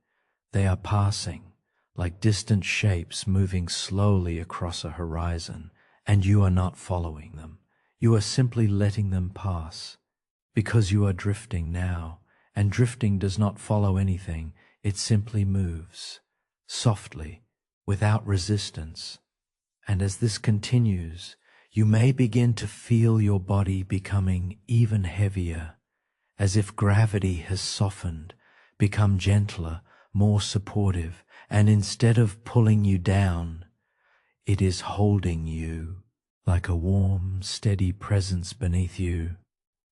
They are passing, like distant shapes moving slowly across a horizon, and you are not following them. You are simply letting them pass, because you are drifting now, and drifting does not follow anything. It simply moves, softly, without resistance. And as this continues, you may begin to feel your body becoming even heavier, as if gravity has softened, become gentler, more supportive, and instead of pulling you down, it is holding you like a warm, steady presence beneath you.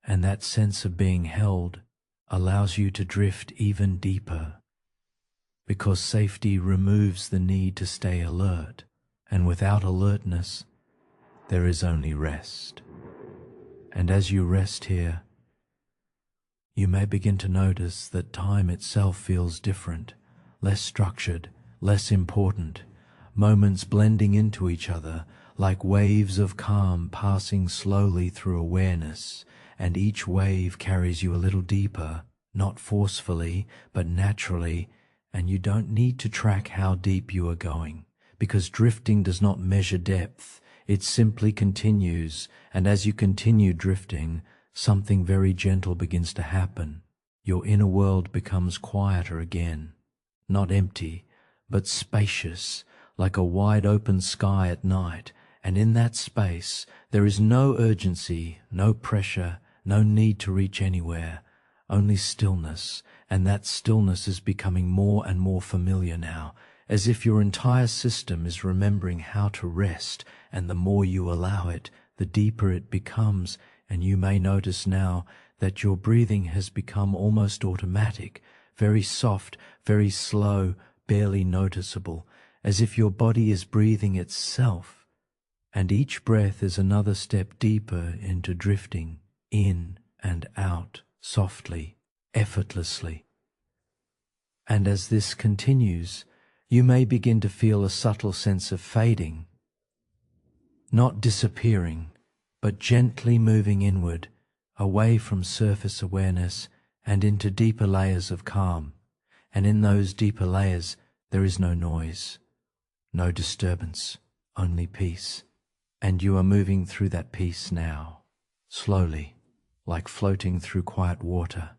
And that sense of being held allows you to drift even deeper, because safety removes the need to stay alert, and without alertness, there is only rest. And as you rest here, you may begin to notice that time itself feels different, less structured, less important, moments blending into each other like waves of calm passing slowly through awareness, and each wave carries you a little deeper, not forcefully, but naturally, and you don't need to track how deep you are going, because drifting does not measure depth. It simply continues, and as you continue drifting, something very gentle begins to happen. Your inner world becomes quieter again, not empty, but spacious, like a wide open sky at night. And in that space, there is no urgency, no pressure, no need to reach anywhere, only stillness. And that stillness is becoming more and more familiar now, as if your entire system is remembering how to rest, and the more you allow it, the deeper it becomes. And you may notice now that your breathing has become almost automatic, very soft, very slow, barely noticeable, as if your body is breathing itself. And each breath is another step deeper into drifting, in and out, softly, effortlessly. And as this continues, you may begin to feel a subtle sense of fading, not disappearing, but gently moving inward, away from surface awareness and into deeper layers of calm. And in those deeper layers, there is no noise, no disturbance, only peace. And you are moving through that peace now, slowly, like floating through quiet water.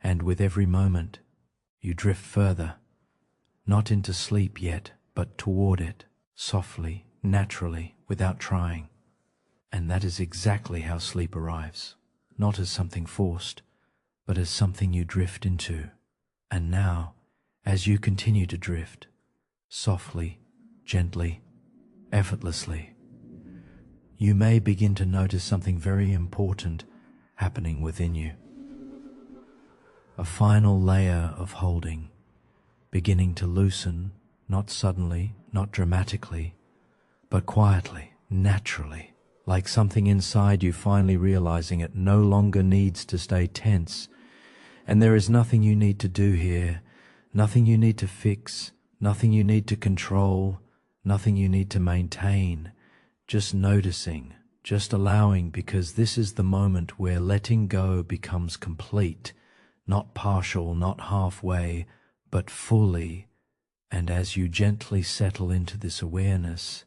And with every moment, you drift further, not into sleep yet, but toward it, softly, naturally, without trying. And that is exactly how sleep arrives, not as something forced, but as something you drift into. And now, as you continue to drift, softly, gently, effortlessly, you may begin to notice something very important happening within you. A final layer of holding, beginning to loosen, not suddenly, not dramatically, but quietly, naturally, like something inside you finally realizing it no longer needs to stay tense. And there is nothing you need to do here, nothing you need to fix, nothing you need to control, nothing you need to maintain. Just noticing, just allowing, because this is the moment where letting go becomes complete, not partial, not halfway, but fully, And as you gently settle into this awareness,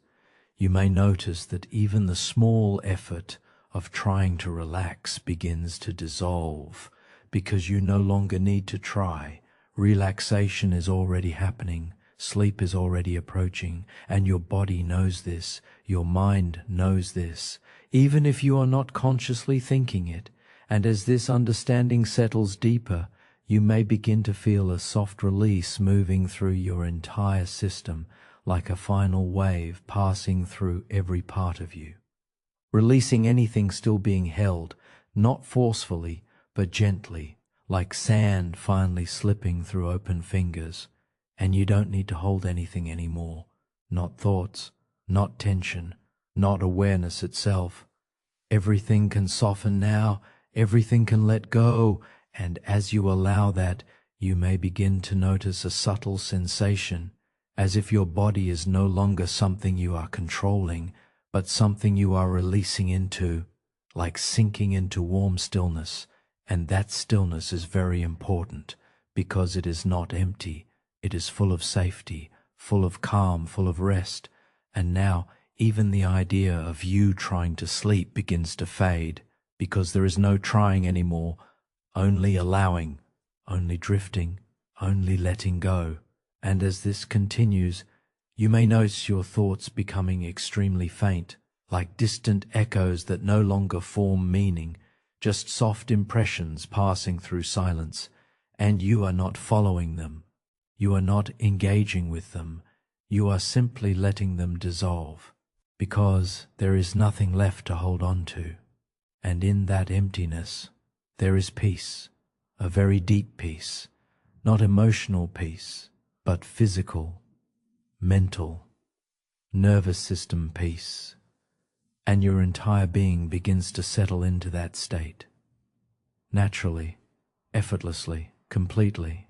you may notice that even the small effort of trying to relax begins to dissolve because you no longer need to try. Relaxation is already happening, sleep is already approaching, and your body knows this, your mind knows this, even if you are not consciously thinking it. And as this understanding settles deeper, you may begin to feel a soft release moving through your entire system, like a final wave passing through every part of you. Releasing anything still being held, not forcefully, but gently, like sand finally slipping through open fingers. And you don't need to hold anything anymore, not thoughts, not tension, not awareness itself. Everything can soften now, everything can let go, and as you allow that, you may begin to notice a subtle sensation, as if your body is no longer something you are controlling, but something you are releasing into, like sinking into warm stillness. And that stillness is very important, because it is not empty, it is full of safety, full of calm, full of rest. And now, even the idea of you trying to sleep begins to fade, because there is no trying anymore, only allowing, only drifting, only letting go. And as this continues, you may notice your thoughts becoming extremely faint, like distant echoes that no longer form meaning, just soft impressions passing through silence, and you are not following them. You are not engaging with them. You are simply letting them dissolve, because there is nothing left to hold on to. And in that emptiness, there is peace, a very deep peace, not emotional peace, but physical, mental, nervous system peace. And your entire being begins to settle into that state, naturally, effortlessly, completely.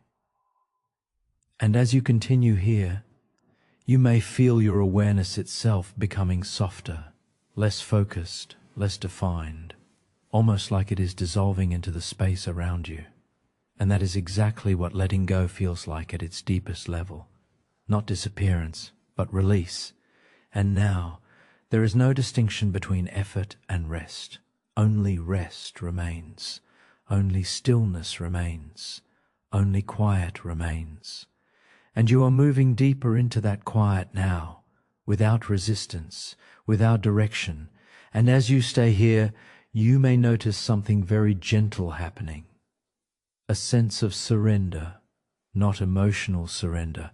And as you continue here, you may feel your awareness itself becoming softer, less focused, less defined, almost like it is dissolving into the space around you. And that is exactly what letting go feels like at its deepest level. Not disappearance, but release. And now, there is no distinction between effort and rest. Only rest remains. Only stillness remains. Only quiet remains. And you are moving deeper into that quiet now, without resistance, without direction. And as you stay here, you may notice something very gentle happening. A sense of surrender, not emotional surrender,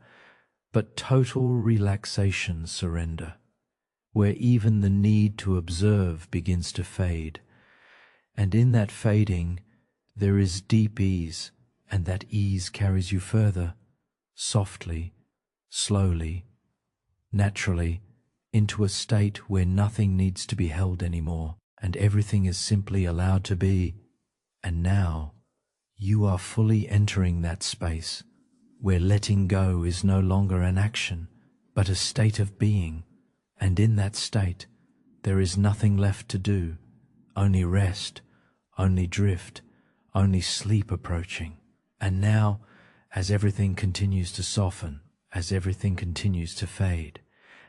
but total relaxation surrender, where even the need to observe begins to fade. And in that fading, there is deep ease, and that ease carries you further, softly, slowly, naturally, into a state where nothing needs to be held anymore, and everything is simply allowed to be. And now, you are fully entering that space where letting go is no longer an action, but a state of being. And in that state, there is nothing left to do, only rest, only drift, only sleep approaching. And now, as everything continues to soften, as everything continues to fade,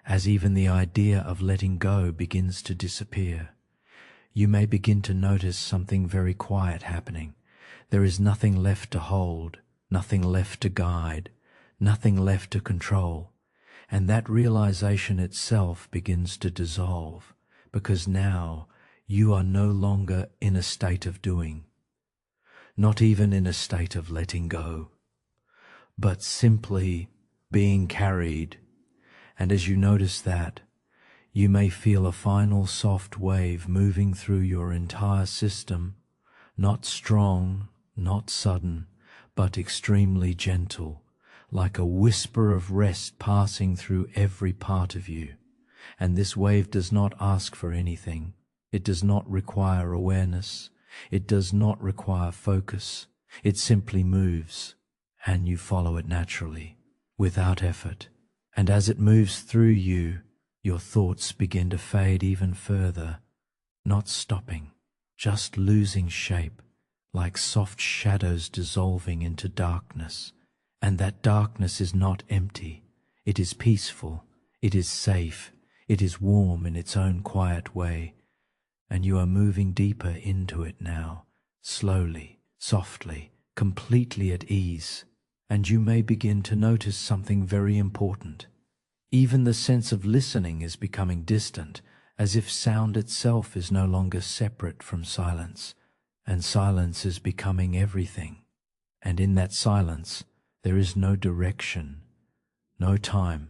as even the idea of letting go begins to disappear, you may begin to notice something very quiet happening. There is nothing left to hold, nothing left to guide, nothing left to control. And that realization itself begins to dissolve, because now you are no longer in a state of doing, not even in a state of letting go, but simply being carried. And as you notice that, you may feel a final soft wave moving through your entire system, not strong, not sudden, but extremely gentle, like a whisper of rest passing through every part of you. And this wave does not ask for anything. It does not require awareness. It does not require focus. It simply moves, and you follow it naturally, without effort. And as it moves through you, your thoughts begin to fade even further, not stopping, just losing shape, like soft shadows dissolving into darkness. And that darkness is not empty. It is peaceful. It is safe. It is warm in its own quiet way. And you are moving deeper into it now, slowly, softly, completely at ease. And you may begin to notice something very important. Even the sense of listening is becoming distant, as if sound itself is no longer separate from silence, and silence is becoming everything. And in that silence, there is no direction, no time,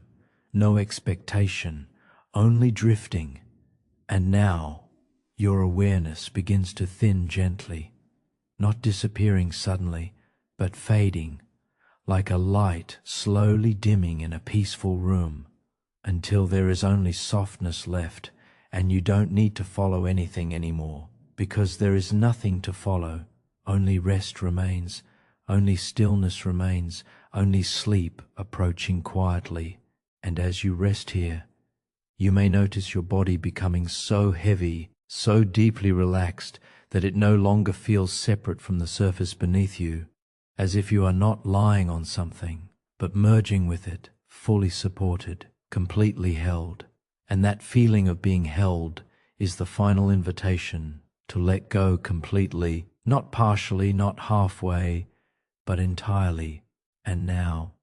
no expectation, only drifting. And now, your awareness begins to thin gently, not disappearing suddenly, but fading, like a light slowly dimming in a peaceful room, until there is only softness left, and you don't need to follow anything anymore, because there is nothing to follow. Only rest remains, only stillness remains, only sleep approaching quietly. And as you rest here, you may notice your body becoming so heavy, so deeply relaxed, that it no longer feels separate from the surface beneath you, as if you are not lying on something, but merging with it, fully supported, completely held. And that feeling of being held is the final invitation to let go completely, not partially, not halfway, but entirely. And now,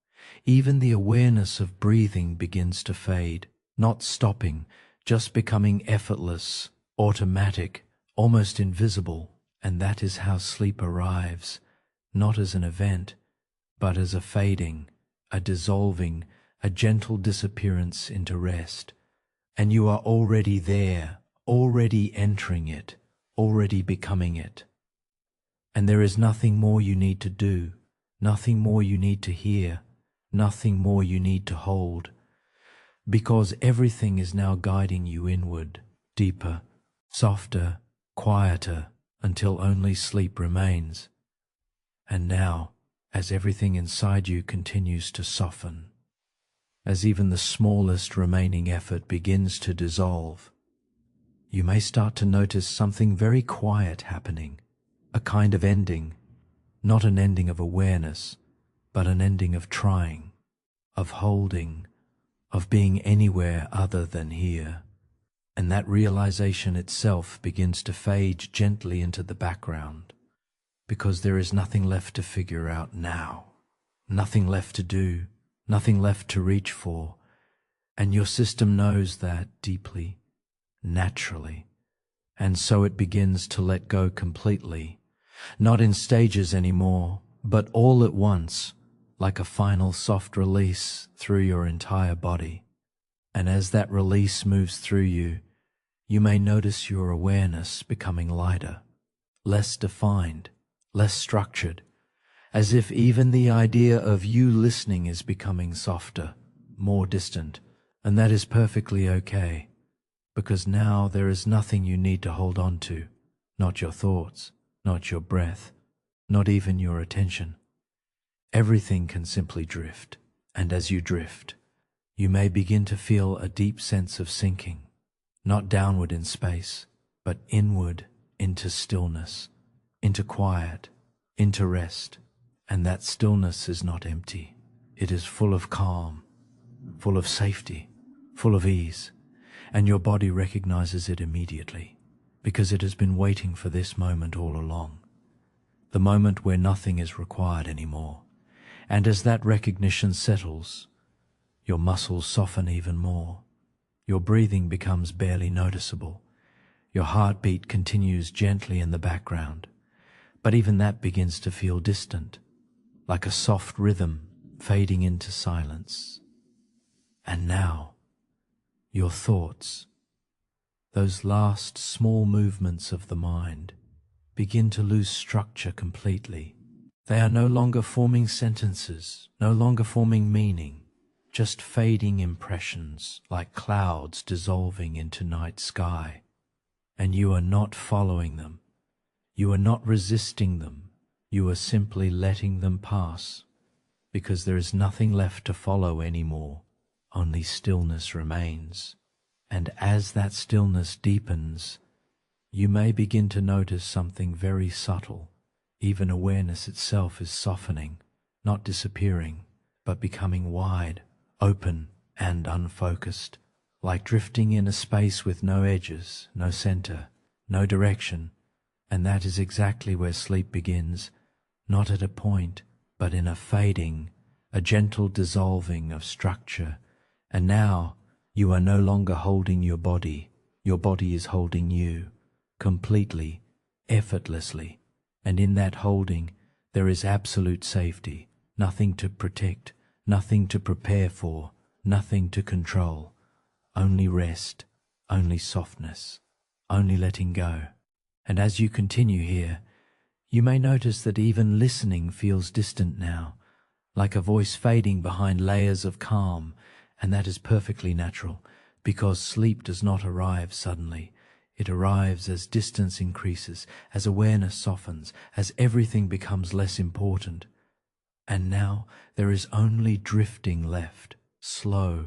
even the awareness of breathing begins to fade, not stopping, just becoming effortless, automatic, almost invisible. And that is how sleep arrives, not as an event, but as a fading, a dissolving, a gentle disappearance into rest. And you are already there, already entering it, already becoming it. And there is nothing more you need to do, nothing more you need to hear, nothing more you need to hold, because everything is now guiding you inward, deeper, softer, quieter, until only sleep remains. And now, as everything inside you continues to soften, as even the smallest remaining effort begins to dissolve, you may start to notice something very quiet happening, a kind of ending, not an ending of awareness, but an ending of trying, of holding, of being anywhere other than here. And that realization itself begins to fade gently into the background, because there is nothing left to figure out now, nothing left to do, nothing left to reach for. And your system knows that deeply, naturally, and so it begins to let go completely, not in stages anymore, but all at once, like a final soft release through your entire body. And as that release moves through you, you may notice your awareness becoming lighter, less defined, less structured, as if even the idea of you listening is becoming softer, more distant. And that is perfectly okay, because now there is nothing you need to hold on to, not your thoughts, not your breath, not even your attention. Everything can simply drift, and as you drift, you may begin to feel a deep sense of sinking, not downward in space, but inward into stillness, into quiet, into rest. And that stillness is not empty. It is full of calm, full of safety, full of ease, and your body recognizes it immediately, because it has been waiting for this moment all along, the moment where nothing is required anymore. And as that recognition settles, your muscles soften even more, your breathing becomes barely noticeable, your heartbeat continues gently in the background, but even that begins to feel distant, like a soft rhythm fading into silence. And now, your thoughts, those last small movements of the mind, begin to lose structure completely. They are no longer forming sentences, no longer forming meaning, just fading impressions like clouds dissolving into night sky. And you are not following them. You are not resisting them. You are simply letting them pass, because there is nothing left to follow anymore. Only stillness remains. And as that stillness deepens, you may begin to notice something very subtle. Even awareness itself is softening, not disappearing, but becoming wide, open, and unfocused, like drifting in a space with no edges, no center, no direction. And that is exactly where sleep begins, not at a point, but in a fading, a gentle dissolving of structure. And now you are no longer holding your body is holding you, completely, effortlessly. And in that holding, there is absolute safety, nothing to protect, nothing to prepare for, nothing to control, only rest, only softness, only letting go. And as you continue here, you may notice that even listening feels distant now, like a voice fading behind layers of calm, and that is perfectly natural, because sleep does not arrive suddenly. It arrives as distance increases, as awareness softens, as everything becomes less important. And now there is only drifting left, slow,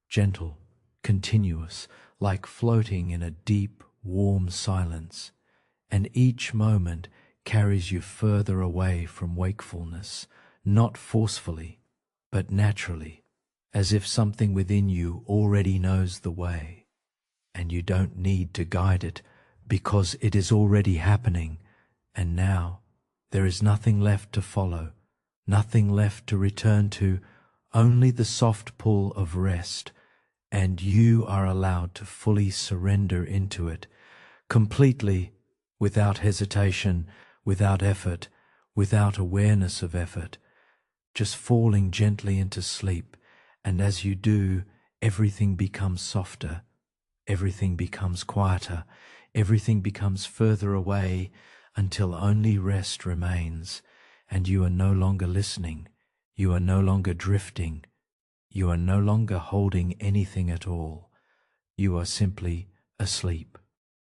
gentle, continuous, like floating in a deep, warm silence. And each moment carries you further away from wakefulness, not forcefully, but naturally, as if something within you already knows the way, and you don't need to guide it because it is already happening. And now there is nothing left to follow, nothing left to return to, only the soft pull of rest, and you are allowed to fully surrender into it, completely, without hesitation, without effort, without awareness of effort, just falling gently into sleep. And as you do, everything becomes softer, everything becomes quieter, everything becomes further away, until only rest remains, and you are no longer listening, you are no longer drifting, you are no longer holding anything at all. You are simply asleep.